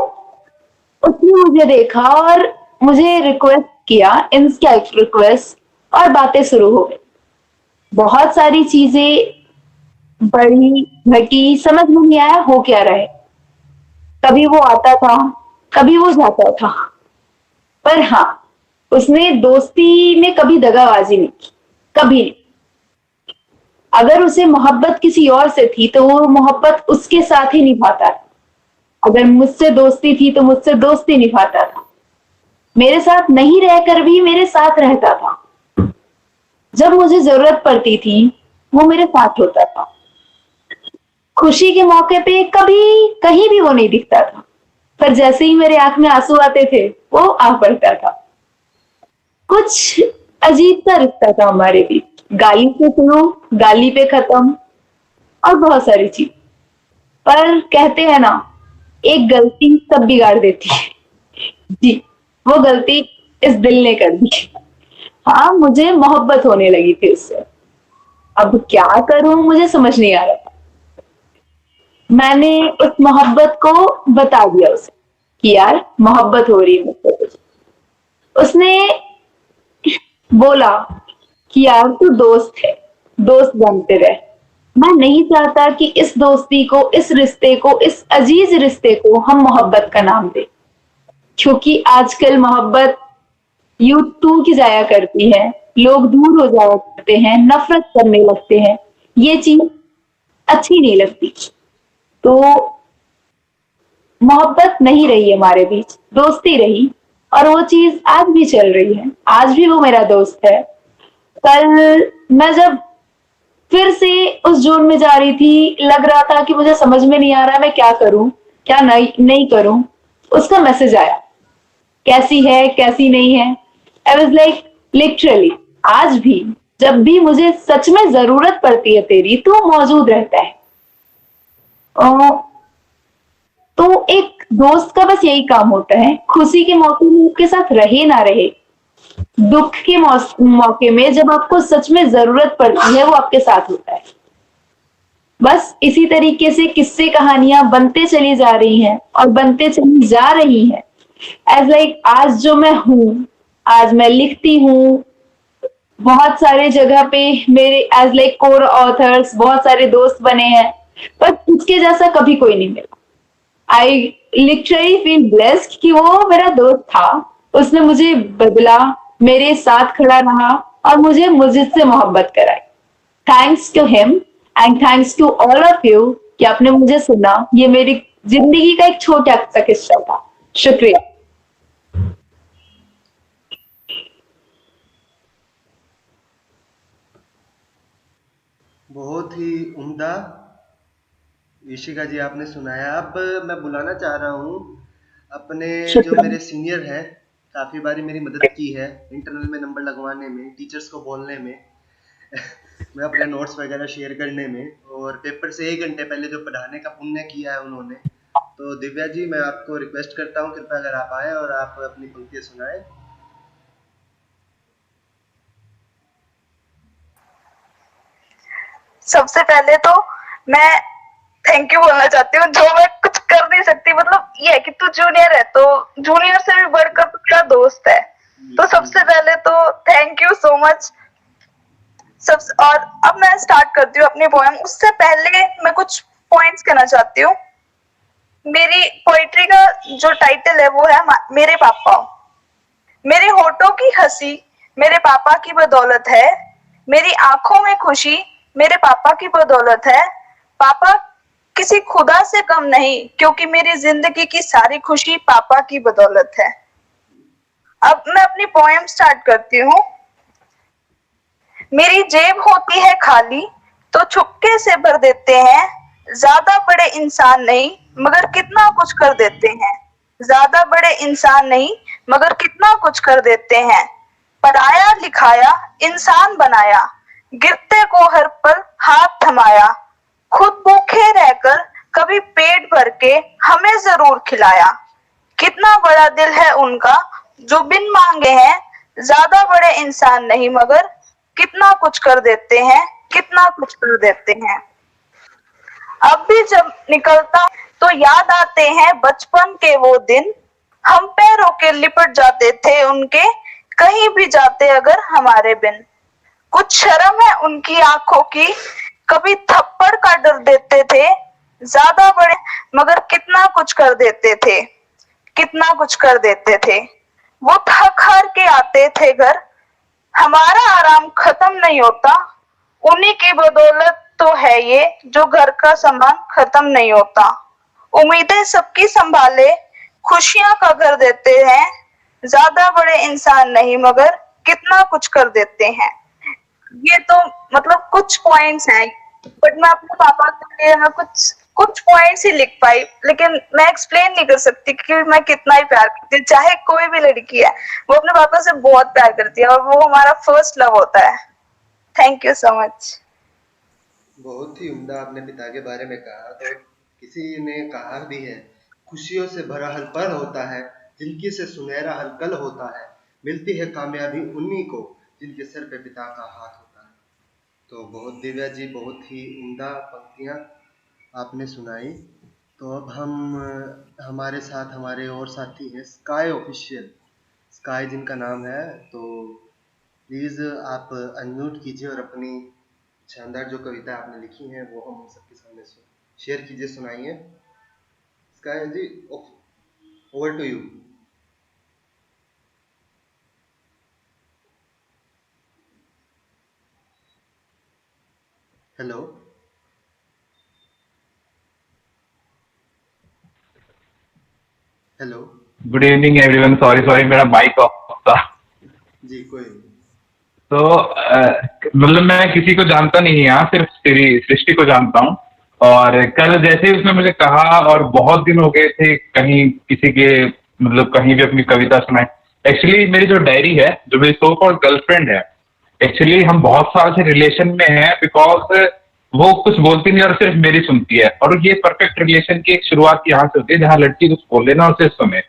उसने मुझे देखा और मुझे रिक्वेस्ट किया, इनस्काइप रिक्वेस्ट, और बातें शुरू हो गई। बहुत सारी चीजें बढ़ी घटी, समझ में नहीं आया हो क्या रहे। कभी वो आता था, कभी वो जाता था, पर हाँ, उसने दोस्ती में कभी दगाबाजी नहीं की, कभी नहीं। अगर उसे मोहब्बत किसी और से थी तो वो मोहब्बत उसके साथ ही निभाता था। अगर मुझसे दोस्ती थी तो मुझसे दोस्ती निभाता था। मेरे साथ नहीं रहकर भी मेरे साथ रहता था। जब मुझे जरूरत पड़ती थी वो मेरे साथ होता था। खुशी के मौके पे कभी कहीं भी वो नहीं दिखता था, पर जैसे ही मेरे आंख में आंसू आते थे वो आ पड़ता था। कुछ अजीब सा रिश्ता था हमारे बीच, गाली से शुरू, गाली पे खत्म, और बहुत सारी चीज। पर कहते हैं ना, एक गलती सब बिगाड़ देती है। जी, वो गलती इस दिल ने कर दी। हाँ, मुझे मोहब्बत होने लगी थी उससे। अब क्या करूं मुझे समझ नहीं आ रहा था। मैंने उस मोहब्बत को बता दिया उसे कि यार मोहब्बत हो रही है मुझसे कुछ। उसने बोला कि यार तू दोस्त है, दोस्त बनते रहे। मैं नहीं चाहता कि इस दोस्ती को, इस रिश्ते को, इस अजीज रिश्ते को हम मोहब्बत का नाम दें, क्योंकि आजकल मोहब्बत यूं टू की जाया करती है, लोग दूर हो जाया करते हैं, नफरत करने लगते हैं, ये चीज अच्छी नहीं लगती। तो मोहब्बत नहीं रही हमारे बीच, दोस्ती रही, और वो चीज आज भी चल रही है। आज भी वो मेरा दोस्त है। कल मैं जब फिर से उस जोन में जा रही थी, लग रहा था कि मुझे समझ में नहीं आ रहा मैं क्या करूं, क्या नहीं करूं, उसका मैसेज आया, कैसी है, कैसी नहीं है। आई वॉज लाइक लिटरली, आज भी जब भी मुझे सच में जरूरत पड़ती है तेरी, तो मौजूद रहता है। तो एक दोस्त का बस यही काम होता है, खुशी के मौके में आपके साथ रहे ना रहे, दुख के मौके में जब आपको सच में जरूरत पड़ती है, वो आपके साथ होता है। बस इसी तरीके से किस्से कहानियां बनते चली जा रही हैं और बनते चली जा रही हैं। एज लाइक आज जो मैं हूँ, आज मैं लिखती हूँ, बहुत सारे जगह पे मेरे एज लाइक कोर ऑथर्स बहुत सारे दोस्त बने हैं, पर उसके जैसा कभी कोई नहीं मिला। आई लिटरली फील ब्लेस्ड कि वो मेरा दोस्त था, उसने मुझे बदला, मेरे साथ खड़ा रहा और मुझे मुझसे मोहब्बत कराई। Thanks to him and thanks to all of you कि आपने मुझे सुना। ये मेरी जिंदगी का एक छोटा सा किस्सा था। शुक्रिया। बहुत ही उम्दा ऋषिका जी आपने सुनाया। अब मैं बुलाना चाह रहा हूँ अपने जो मेरे सीनियर हैं, काफी बारी मेरी मदद की है इंटरनल में नंबर लगवाने में, टीचर्स को बोलने में मैं अपने नोट्स वगैरह शेयर करने में, और पेपर से 1 घंटे पहले जो पढ़ाने का पुण्य किया है उन्होंने। तो दिव्या जी, मैं आपको रिक्वेस्ट करता हूँ, कृपया अगर आप आए और आप अपनी पंक्तियाँ सुनाएं। सबसे पहले तो मैं थैंक यू बोलना चाहती हूँ, जो मैं कुछ कर नहीं सकती। मतलब ये है कि तू जूनियर है, तो जूनियर से भी बढ़कर तेरा दोस्त है, तो सबसे पहले तो थैंक यू सो मच। और अब मैं स्टार्ट करती हूँ अपनी पोएम। उससे पहले मैं कुछ पॉइंट्स कहना चाहती हूँ। मेरी पोइट्री का जो टाइटल है वो है मेरे पापा। मेरे होठों की हंसी मेरे पापा की बदौलत है, मेरी आंखों में खुशी मेरे पापा की बदौलत है। पापा किसी खुदा से कम नहीं, क्योंकि मेरी जिंदगी की सारी खुशी पापा की बदौलत है। अब मैं अपनी पोएम स्टार्ट करती हूँ। मेरी जेब होती है खाली तो छुपके से भर देते हैं, ज्यादा बड़े इंसान नहीं मगर कितना कुछ कर देते हैं। ज्यादा बड़े इंसान नहीं मगर कितना कुछ कर देते हैं। पढ़ाया लिखाया इंसान बनाया, गिरते को हर पल हाथ थमाया। खुद भूखे रहकर कभी पेट भर के हमें जरूर खिलाया। कितना बड़ा दिल है उनका जो बिन मांगे हैं, ज्यादा बड़े इंसान नहीं मगर कितना कुछ कर देते हैं, कितना कुछ कर देते हैं। अब भी जब निकलता तो याद आते हैं बचपन के वो दिन, हम पैरों के लिपट जाते थे उनके, कहीं भी जाते अगर हमारे बिन। कुछ शर्म है उनकी आंखों की, कभी थप्पड़ का डर देते थे, ज्यादा बड़े मगर कितना कुछ कर देते थे, कितना कुछ कर देते थे। वो थक हार के आते थे घर, हमारा आराम खत्म नहीं होता, उन्हीं की बदौलत तो है ये जो घर का सामान खत्म नहीं होता। उम्मीदें सबकी संभाले खुशियां का घर देते हैं, ज्यादा बड़े इंसान नहीं मगर कितना कुछ कर देते हैं। ये तो मतलब कुछ पॉइंट्स हैं, बट मैं अपने पापा के लिए मैं कुछ पॉइंट्स ही लिख पाई, लेकिन मैं एक्सप्लेन नहीं कर सकती कि मैं कितना ही प्यार करती हूँ। चाहे कोई भी लड़की है, वो अपने पापा से बहुत प्यार करती है और वो हमारा फर्स्ट लव होता है। Thank you so much. बहुत ही उम्दा आपने पिता के बारे में कहा। तो किसी ने कहा भी है, खुशियों से भरा हल पल होता है, जिंदगी से सुनहरा हल कल होता है, मिलती है कामयाबी उन्हीं को जिनके सर पे पिता का हाथ होता है। तो बहुत दिव्या जी, बहुत ही उम्दा पंक्तियाँ आपने सुनाई। तो अब हम हमारे साथ हमारे और साथी हैं स्काई ऑफिशियल, स्काई जिनका नाम है। तो प्लीज़ आप अनम्यूट कीजिए और अपनी शानदार जो कविता आपने लिखी है वो हम सबके सामने शेयर कीजिए, सुनाइए। Sky ji, over to you. Hello hello, good evening everyone. Sorry मेरा माइक ऑफ था जी, कोई नहीं। तो मतलब मैं किसी को जानता नहीं यहाँ, सिर्फ तेरी सृष्टि को जानता हूँ। और कल जैसे ही उसने मुझे कहा, और बहुत दिन हो गए थे कहीं किसी के मतलब कहीं भी अपनी कविता सुनाई। एक्चुअली मेरी जो डायरी है, जो मेरी सो कॉल्ड गर्लफ्रेंड है, एक्चुअली हम बहुत साल से रिलेशन में हैं, बिकॉज वो कुछ बोलती नहीं और सिर्फ मेरी सुनती है। और ये परफेक्ट रिलेशन की एक शुरुआत यहाँ से होती है, जहाँ लड़की कुछ बोले ना और सिर्फ सुने।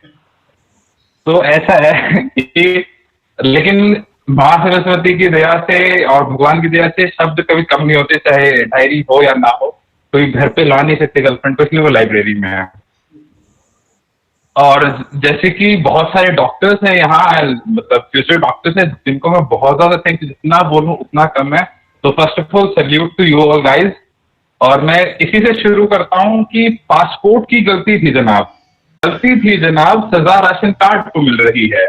तो ऐसा है कि लेकिन माँ सरस्वती की दया से और भगवान की दया से शब्द कभी कम नहीं होते, चाहे डायरी हो या ना हो। कोई घर पे ला नहीं सकते गर्लफ्रेंड को, इसलिए वो लाइब्रेरी में है। और जैसे कि बहुत सारे डॉक्टर्स हैं यहाँ, मतलब फ्यूचर डॉक्टर्स हैं, जिनको मैं बहुत ज्यादा थैंक्स, जितना बोलूं उतना कम है। तो first of all salute to you all guys. और मैं इसी से शुरू करता हूँ कि पासपोर्ट की गलती थी जनाब, सजा राशन कार्ड को मिल रही है,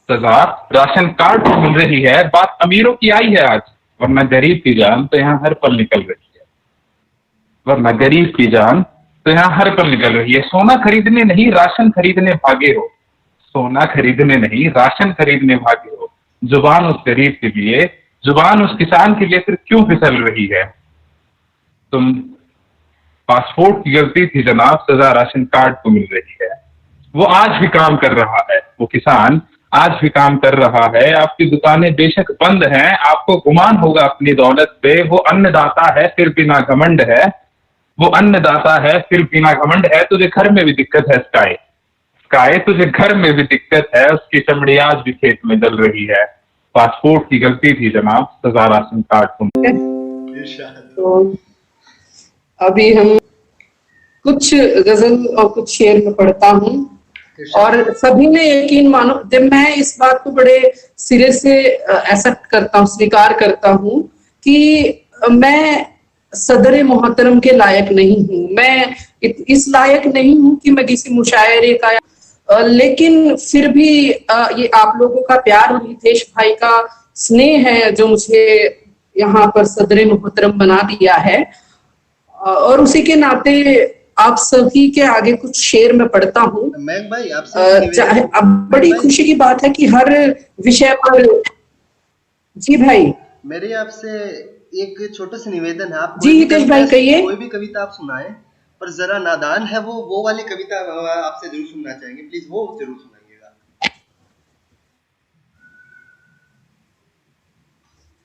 सजा राशन कार्ड को मिल रही है। बात अमीरों की आई है आज, वरना गरीब की जान तो यहाँ हर पल निकल रही है, वरना गरीब की जान तो यहाँ हर पल निकल रही है। सोना खरीदने नहीं राशन खरीदने भागे हो, सोना खरीदने नहीं राशन खरीदने भागे हो। जुबान उस गरीब के लिए, जुबान उस किसान के लिए फिर क्यों फिसल रही है। तुम पासपोर्ट की गलती थी जनाब, सजा राशन कार्ड को मिल रही है। वो आज भी काम कर रहा है, वो किसान आज भी काम कर रहा है। आपकी दुकानें बेशक बंद हैं, आपको गुमान होगा अपनी दौलत पे। वो अन्नदाता है फिर बिना घमंड है, वो अन्नदाता है फिर बिना घमंड है। तुझे घर में भी दिक्कत है स्काई, तुझे घर में भी दिक्कत है। उसकी चमड़ी आज भी खेत में जल रही है। पासपोर्ट की गलती थी जनाब, सजा राशन कार्ड को। तो अभी हम कुछ गजल और कुछ शेर में पढ़ता हूँ, और सभी ने यकीन मानो, जब मैं इस बात को बड़े सिरे से ऐसा करता हूँ, स्वीकार करता हूँ कि मैं सदर मोहतरम के लायक नहीं हूँ, मैं इस लायक नहीं हूँ कि मैं किसी मुशायरे का, लेकिन फिर भी ये आप लोगों का प्यार और हितेश भाई का स्नेह है जो मुझे यहाँ पर सदर मोहतरम बना दिया है। और उसी के नाते आप सभी के आगे कुछ शेर में पढ़ता हूँ। भाई आपसे अब बड़ी खुशी की बात है कि हर विषय पर, जी भाई मेरे आपसे एक छोटा सा निवेदन है। आप जी हितेश भाई कहिए। कोई भी कविता आप सुनाएं, पर जरा नादान है वो वाली कविता आपसे जरूर सुनना चाहेंगे, प्लीज वो जरूर सुनाइएगा।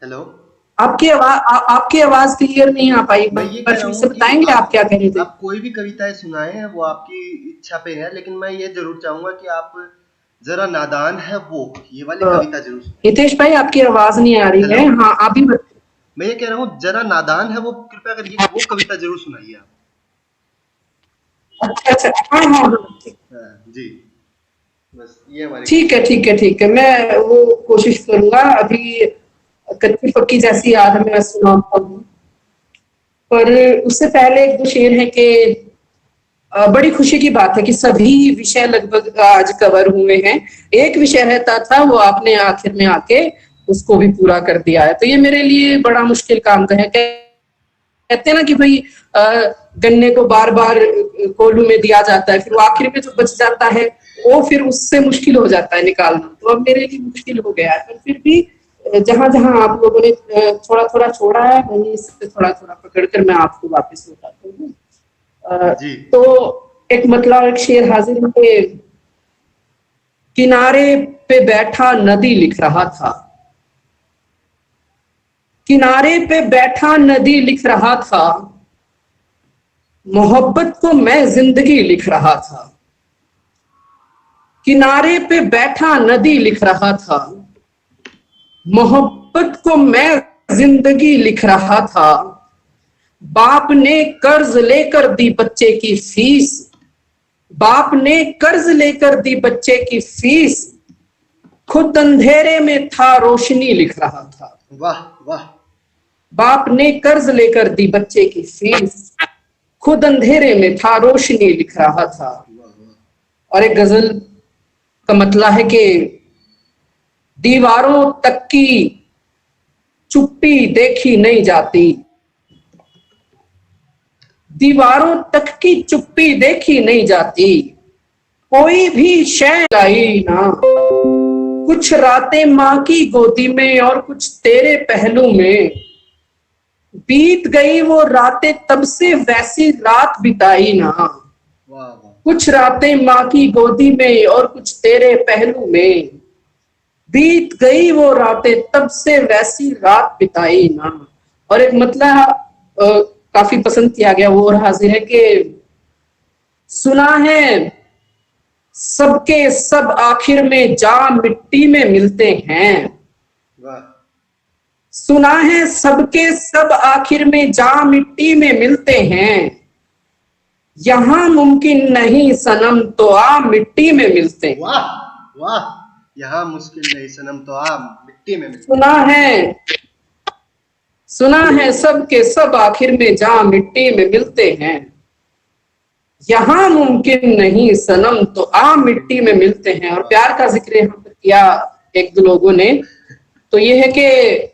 हेलो, आपकी आवाज क्लियर नहीं आ पाई, पर फिर से बताएंगे आप क्या कह रहे थे। आप कोई भी कविताएं सुनाएं, वो आपकी इच्छा पे है, लेकिन मैं ये जरूर चाहूंगा कि आप जरा नादान है ये वाली कविता जरूर सुनाएं। हितेश भाई आपकी आवाज नहीं आ रही है। हाँ आप भी मैं ये कह रहा हूँ जरा नादान है वो कृपया करके वो कविता जरूर सुनाइए आप। अच्छा, हाँ जी, बस ये हमारी ठीक है, मैं वो कोशिश करूंगा। अभी कच्ची पक्की जैसी याद है, मैं सुनाता हूँ, पर उससे पहले एक दो शेर है कि बड़ी खुशी की बात है कि सभी विषय लगभग आज कवर हुए हैं। एक विषय रहता था, वो आपने आखिर में आके उसको भी पूरा कर दिया है, तो ये मेरे लिए बड़ा मुश्किल काम का है। कहते हैं ना कि भाई गन्ने को बार बार कोल्हू में दिया जाता है, फिर वो आखिर में जो बच जाता है वो फिर उससे मुश्किल हो जाता है निकालना। तो अब मेरे लिए मुश्किल हो गया है, पर फिर भी जहां जहां आप लोगों ने थोड़ा थोड़ा छोड़ा है, वहीं से थोड़ा थोड़ा पकड़कर मैं आपको वापस बताता हूँ। तो एक मतलब एक शेर हाजिर है। किनारे पे बैठा नदी लिख रहा था, किनारे पे बैठा नदी लिख रहा था, मोहब्बत को मैं जिंदगी लिख रहा था। किनारे पे बैठा नदी लिख रहा था, मोहब्बत को मैं जिंदगी लिख रहा था। बाप ने कर्ज लेकर दी बच्चे की फीस, बाप ने कर्ज लेकर दी बच्चे की फीस, खुद अंधेरे में था रोशनी लिख रहा था। वाह वाह, बाप ने कर्ज लेकर दी बच्चे की फीस, खुद अंधेरे में था रोशनी लिख रहा था। और एक गजल का मतलब है कि दीवारों तक की चुप्पी देखी नहीं जाती, दीवारों तक की चुप्पी देखी नहीं जाती, कोई भी शय लाई ना, कुछ रातें माँ की गोदी में और कुछ तेरे पहलू में, बीत गई वो रातें तब से वैसी रात बिताई ना, कुछ रातें माँ की गोदी में और कुछ तेरे पहलू में, बीत गई वो रातें तब से वैसी रात बिताई ना। और एक मतलब काफी पसंद किया गया वो और हाजिर है कि सुना है सबके सब आखिर में जा मिट्टी में मिलते हैं, सुना है सबके सब आखिर में जा मिट्टी में मिलते हैं, यहाँ मुमकिन नहीं सनम तो आ मिट्टी में मिलते हैं। वाह वाह, यहाँ मुश्किल नहीं सनम तो आ मिट्टी में मिलते हैं। सुना है सबके सब आखिर में जा मिट्टी में मिलते हैं, यहाँ मुमकिन नहीं सनम तो आ मिट्टी में मिलते हैं। और प्यार का जिक्र यहाँ पर किया एक दो लोगों ने, तो ये है कि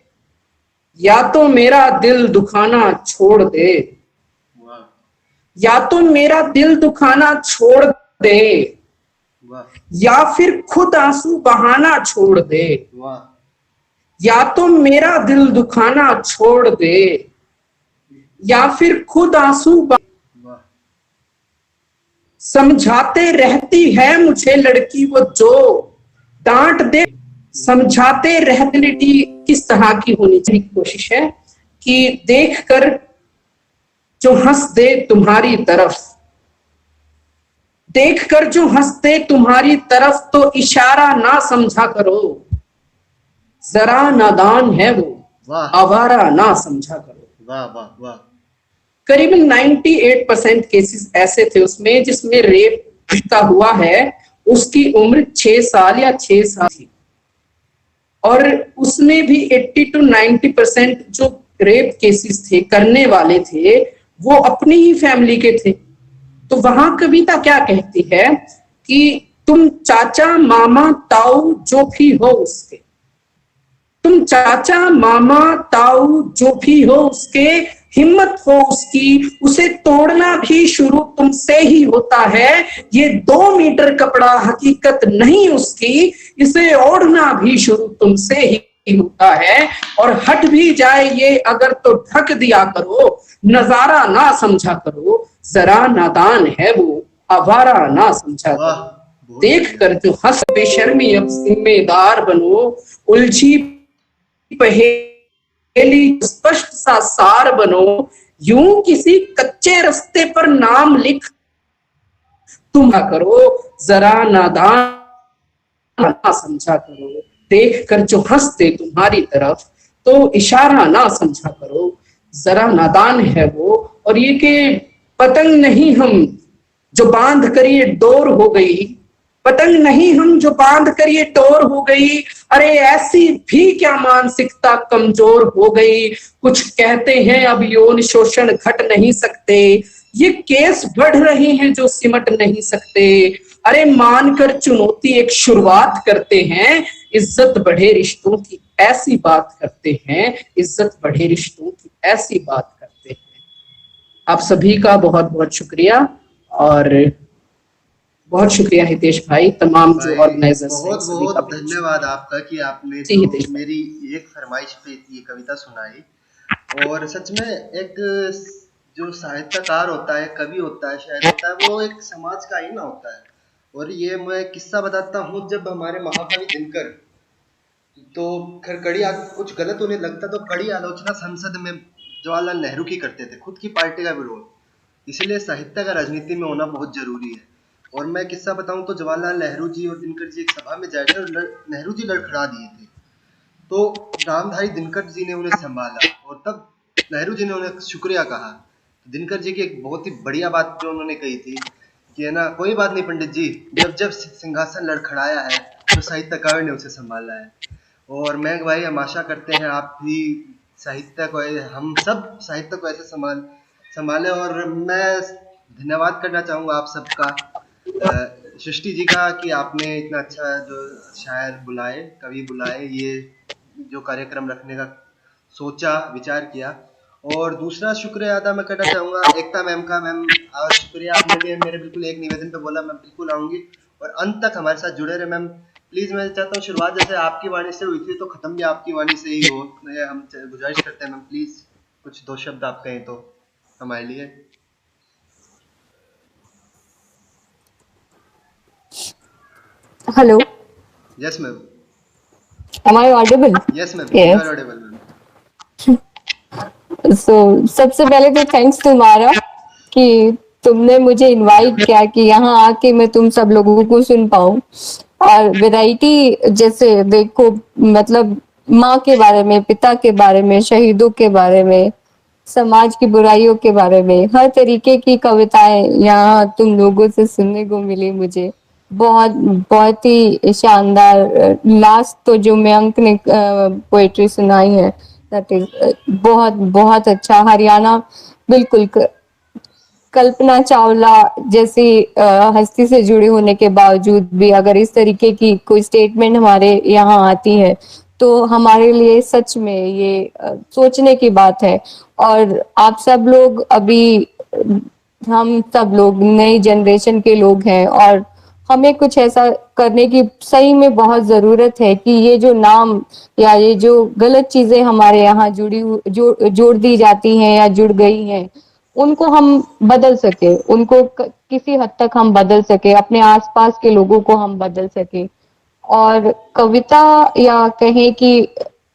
या तो मेरा दिल दुखाना छोड़ दे, या तो मेरा दिल दुखाना छोड़ दे, या फिर खुद आंसू बहाना छोड़ दे, या तो मेरा दिल दुखाना छोड़ दे, या फिर खुद आंसू समझाते रहती है मुझे लड़की वो जो डांट दे, समझाते रहती किस तरह की होनी चाहिए कोशिश है कि देखकर जो हंस दे तुम्हारी तरफ, देखकर जो हंस दे तुम्हारी तरफ तो इशारा ना समझा करो, जरा नादान है वो आवारा ना समझा करो। वाह वाह वाह। करीबन 98% केसेस ऐसे थे उसमें जिसमें रेप का हुआ है, उसकी उम्र 6 साल या 6 साल थी, और उसमें भी 80 to 90% जो रेप केसेस थे करने वाले थे वो अपनी ही फैमिली के थे। तो वहां कविता क्या कहती है कि तुम चाचा मामा ताऊ जो भी हो उसके, तुम चाचा मामा ताऊ जो भी हो उसके, हिम्मत हो उसकी, उसे तोड़ना भी शुरू तुमसे ही होता है, ये 2 मीटर कपड़ा हकीकत नहीं उसकी, इसे ओढ़ना भी शुरू तुमसे ही होता है, और हट भी जाए ये अगर तो ढक दिया करो, नजारा ना समझा करो, जरा नादान है वो आवारा ना समझा करो, देख कर जो हंस बेशर्मी अब जिम्मेदार बनो, उलझी पहेली स्पष्ट सा सार बनो, यूं किसी कच्चे रास्ते पर नाम लिख तुम करो, जरा नादान ना समझा करो, देख कर जो हंसते तुम्हारी तरफ तो इशारा ना समझा करो, जरा नादान है वो। और ये कि पतंग नहीं हम जो बांध कर ये डोर हो गई, पतंग नहीं हम जो बांध कर ये डोर हो गई, अरे ऐसी भी क्या मानसिकता कमजोर हो गई, कुछ कहते हैं अब यौन शोषण घट नहीं सकते, ये केस बढ़ रहे हैं जो सिमट नहीं सकते, अरे मानकर चुनौती एक शुरुआत करते हैं, इज्जत बढ़े रिश्तों की ऐसी बात करते हैं, इज्जत बढ़े रिश्तों की ऐसी बात करते हैं। आप सभी का बहुत बहुत शुक्रिया, और बहुत शुक्रिया हितेश भाई, तमाम जो ऑर्गेनाइजर्स हैं, बहुत बहुत धन्यवाद आपका कि आपने जो मेरी एक फरमाइश पे ये कविता सुनाई। और सच में एक जो साहित्यकार होता है, कवि होता है, शायर होता है, वो एक समाज का आईना होता है। और ये मैं किस्सा बताता हूँ, जब हमारे महाकवि दिनकर तो खड़खड़ी कुछ गलत होने लगता तो कड़ी आलोचना संसद में जवाहरलाल नेहरू की करते थे, खुद की पार्टी का विरोध। इसलिए साहित्य का राजनीति में होना बहुत जरूरी है। और मैं किस्सा बताऊं तो जवाहरलाल नेहरू जी और दिनकर जी एक सभा में जाए थे और नेहरू जी लड़खड़ा दिए थे, तो नामधारी दिनकर जी ने उन्हें संभाला और तब नेहरू जी ने उन्हें शुक्रिया कहा। दिनकर जी की एक बहुत ही बढ़िया बात जो उन्होंने कही थी कि है ना, कोई बात नहीं पंडित जी, जब जब सिंहासन लड़खड़ाया है तो साहित्यकार ने उसे संभाला है। और मैं भाई हम आशा करते हैं आप भी साहित्य को, हम सब साहित्य को ऐसे संभाले। और मैं धन्यवाद करना चाहूँगा आप सबका, सृष्टि जी का, कि आपने इतना अच्छा जो शायर बुलाए, कवि बुलाए, ये जो कार्यक्रम रखने का सोचा, विचार किया। और दूसरा शुक्रिया अदा मैं करना चाहूँगा एकता मैम का। मैम शुक्रिया, आपने भी मेरे बिल्कुल एक निवेदन पे बोला, मैं बिल्कुल आऊँगी और अंत तक हमारे साथ जुड़े रहे। मैम प्लीज़, मैं चाहता हूँ शुरुआत जैसे आपकी वाणी से हुई थी तो ख़त्म भी आपकी वाणी से ही हो, हम गुजारिश करते हैं। मैम प्लीज़ कुछ 2 शब्द आप कहें तो हमारे लिए। Hello. Yes, ma'am. Am I audible? Yes, ma'am. Yes. You are audible, ma'am. So, सबसे पहले तो थैंक्स तुम्हारा कि तुमने मुझे इनवाइट किया कि यहाँ आके मैं तुम सब लोगों को सुन पाऊँ। और वैरायटी जैसे देखो, मतलब माँ के बारे में, पिता के बारे में, शहीदों के बारे में, समाज की बुराइयों के बारे में, हर तरीके की कविताएं यहाँ तुम लोगों से सुनने को मिली मुझे। बहुत बहुत ही शानदार। लास्ट तो जो मयंक ने पोएट्री सुनाई है, दैट इज बहुत बहुत अच्छा। हरियाणा बिल्कुल कल्पना चावला जैसी हस्ती से जुड़े होने के बावजूद भी अगर इस तरीके की कोई स्टेटमेंट हमारे यहाँ आती है तो हमारे लिए सच में ये सोचने की बात है। और आप सब लोग अभी, हम सब लोग नई जनरेशन के लोग हैं और हमें कुछ ऐसा करने की सही में बहुत जरूरत है कि ये जो नाम या ये जो गलत चीजें हमारे यहाँ जोड़ दी जाती हैं या जुड़ गई हैं, उनको हम बदल सके, उनको किसी हद तक हम बदल सके, अपने आसपास के लोगों को हम बदल सके। और कविता या कहें कि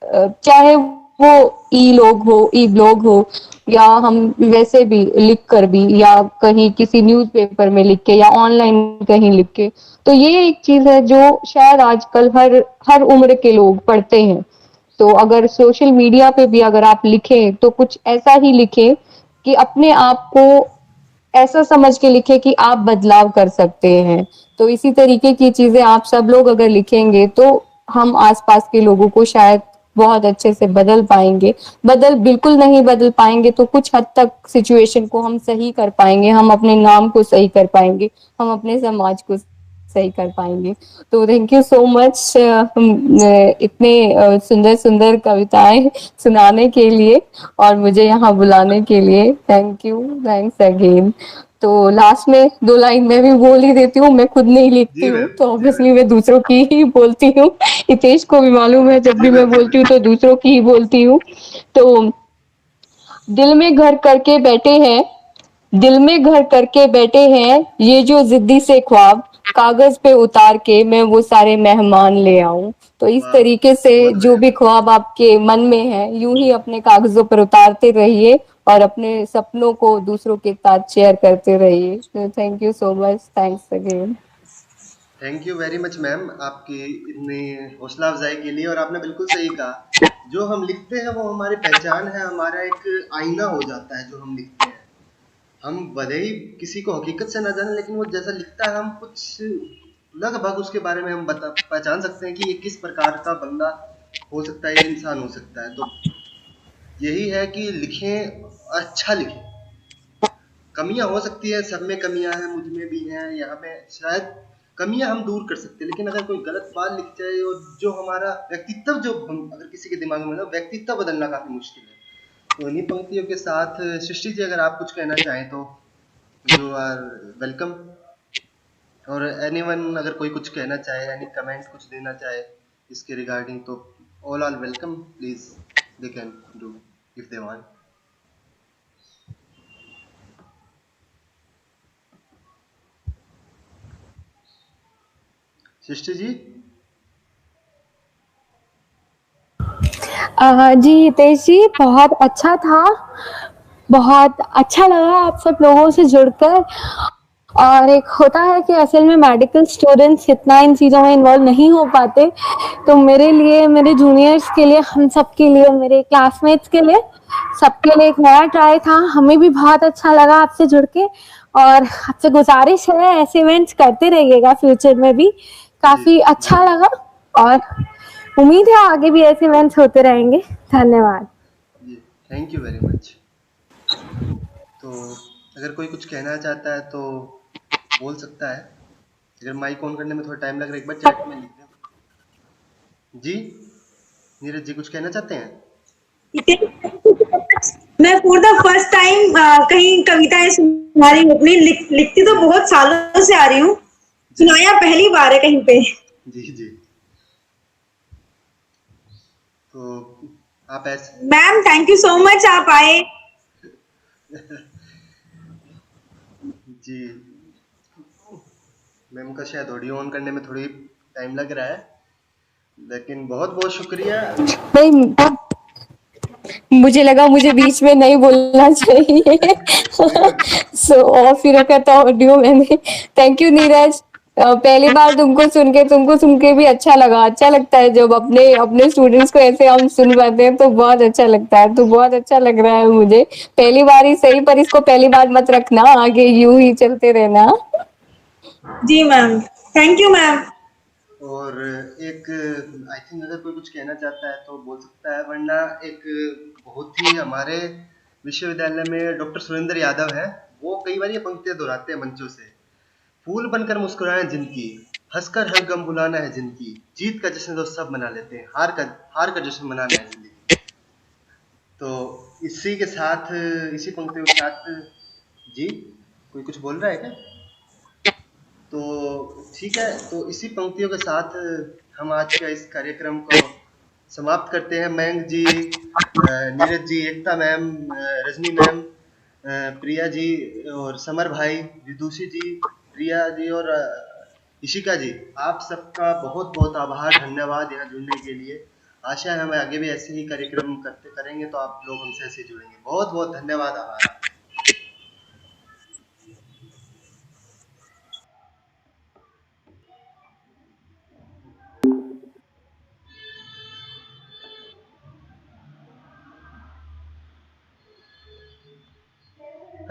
चाहे वो ई ब्लॉग हो या हम वैसे भी लिख कर भी, या कहीं किसी न्यूज़पेपर में लिख के या ऑनलाइन कहीं लिख के, तो ये एक चीज है जो शायद आजकल हर उम्र के लोग पढ़ते हैं। तो अगर सोशल मीडिया पे भी अगर आप लिखें तो कुछ ऐसा ही लिखें कि अपने आप को ऐसा समझ के लिखे कि आप बदलाव कर सकते हैं। तो इसी तरीके की चीजें आप सब लोग अगर लिखेंगे तो हम आसपास के लोगों को शायद बहुत अच्छे से बदल पाएंगे। बिल्कुल नहीं बदल पाएंगे तो कुछ हद तक सिचुएशन को हम सही कर पाएंगे, हम अपने नाम को सही कर पाएंगे, हम अपने समाज को सही कर पाएंगे। तो थैंक यू सो मच इतने सुंदर सुंदर कविताएं सुनाने के लिए और मुझे यहाँ बुलाने के लिए। Thank you, thanks again. तो लास्ट में 2 लाइन मैं भी बोल ही देती हूँ, मैं खुद नहीं लिखती हूँ तो ऑब्वियसली मैं दूसरों की ही बोलती हूँ। हितेश को भी मालूम है जब भी मैं बोलती हूँ तो दूसरों की ही बोलती हूँ। तो दिल में घर करके बैठे हैं ये जो जिद्दी से ख्वाब, कागज पे उतार के मैं वो सारे मेहमान ले आऊं। तो इस तरीके से जो भी ख्वाब आपके मन में है यूं ही अपने कागजों पर उतारते रहिए और अपने सपनों को दूसरों के साथ शेयर करते रहिए। Thank you so much, thanks again. Thank you very much ma'am, आपकी इतनी हौसला अफजाई के लिए। और आपने बिल्कुल सही कहा, जो हम लिखते हैं वो हमारी पहचान है, हमारा एक आईना हो जाता है जो हम लिखते हैं। हम भले ही किसी को हकीकत से ना जाने, लेकिन वो जैसा लिखता है हम कुछ लगभग उसके बारे में हम पहचान सकते हैं कि ये किस प्रकार का बंदा हो सकता है, इंसान हो सकता है। तो यही है कि लिखें, अच्छा लिखें। कमियां हो सकती है, सब में कमियां हैं, मुझ में भी हैं, यहाँ पे शायद कमियां हम दूर कर सकते हैं। लेकिन अगर कोई गलत बात लिख जाए और जो हमारा व्यक्तित्व, जो अगर किसी के दिमाग में ना, व्यक्तित्व बदलना काफी मुश्किल है। तो इन्हीं पंक्तियों के साथ सृष्टि जी अगर आप कुछ कहना चाहें तो यू आर वेलकम। और एनीवन अगर कोई कुछ कहना चाहे, एनी कमेंट कुछ देना चाहे इसके रिगार्डिंग, तो all are welcome. Please they can do if they want. Srishti ji. जी हितेश जी, बहुत अच्छा था, बहुत अच्छा लगा आप सब लोगों से जुड़कर। और एक होता है कि असल में मेडिकल स्टूडेंट्स इतना इन चीज़ों में इन्वॉल्व नहीं हो पाते, तो मेरे लिए, मेरे जूनियर्स के लिए, हम सब के लिए, मेरे क्लासमेट्स के लिए, सबके लिए एक नया ट्राई था। हमें भी बहुत अच्छा लगा आपसे जुड़ के और आपसे गुजारिश है ऐसे इवेंट्स करते रहिएगा फ्यूचर में भी। काफ़ी अच्छा लगा और उम्मीद है आगे भी ऐसे इवेंट्स होते रहेंगे। धन्यवाद। Thank you very much. तो अगर कोई कुछ कहना चाहता है तो बोल सकता है। अगर माइक ऑन करने में थोड़ा टाइम लग रहा है, एक बार चैट में लिख दें। जी नीरज जी कुछ कहना चाहते हैं? मैं फॉर द फर्स्ट टाइम कहीं कविताएं सुना रही हूँ अपनी। लिखती तो बहुत सालों से आ रही हूँ, सुनाया पहली बार है कहीं पे। जी जी। तो आप ऐसे ma'am thank you so much, आप आए। जी मैम का शायद ऑडियो ऑन करने में थोड़ी टाइम लग रहा है, लेकिन बहुत बहुत शुक्रिया। नहीं, मुझे लगा मुझे बीच में नहीं बोलना चाहिए सो ऑफ ही रखा था ऑडियो मैंने। Thank you Neeraj. पहली बार तुमको सुन के भी अच्छा लगा। अच्छा लगता है जब अपने अपने स्टूडेंट्स को ऐसे हम सुन पाते हैं तो बहुत अच्छा लगता है। तो बहुत अच्छा लग रहा है मुझे। पहली बार ही सही, पर इसको पहली बार मत रखना, आगे यूं ही चलते रहना। जी मैम, थैंक यू मैम। और एक आई थिंक अगर कोई कुछ कहना चाहता है तो बोल सकता है, वरना एक बहुत ही हमारे विश्वविद्यालय में डॉक्टर सुरेंद्र यादव है, वो कई बार ये पंक्तियां दोहराते हैं मंचों से। फूल बनकर मुस्कुराएं जिनकी, हंसकर हर गम भुलाना है जिनकी, जीत का जश्न तो सब मना लेते हैं, हार का जश्न मनाना है जिंदगी। तो इसी के साथ, इसी पंक्तियों के साथ, जी कोई कुछ बोल रहा है क्या? तो ठीक है, तो इसी पंक्तियों के साथ हम आज का इस कार्यक्रम को समाप्त करते हैं। मयंक जी, नीरज जी, एकता मैम, रजनी मैम, प्रिया जी और समर भाई, विदुषी जी, प्रिया जी और इशिका जी, आप सबका बहुत बहुत आभार, धन्यवाद यहाँ जुड़ने के लिए। आशा है हम आगे भी ऐसे ही कार्यक्रम करेंगे तो आप लोग हमसे ऐसे जुड़ेंगे। बहुत बहुत धन्यवाद, आभार।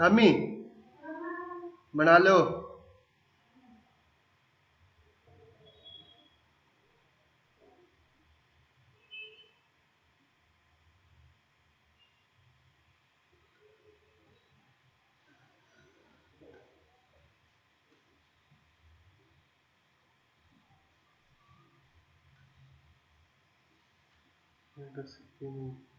हमी बना लो। कर सकते हैं।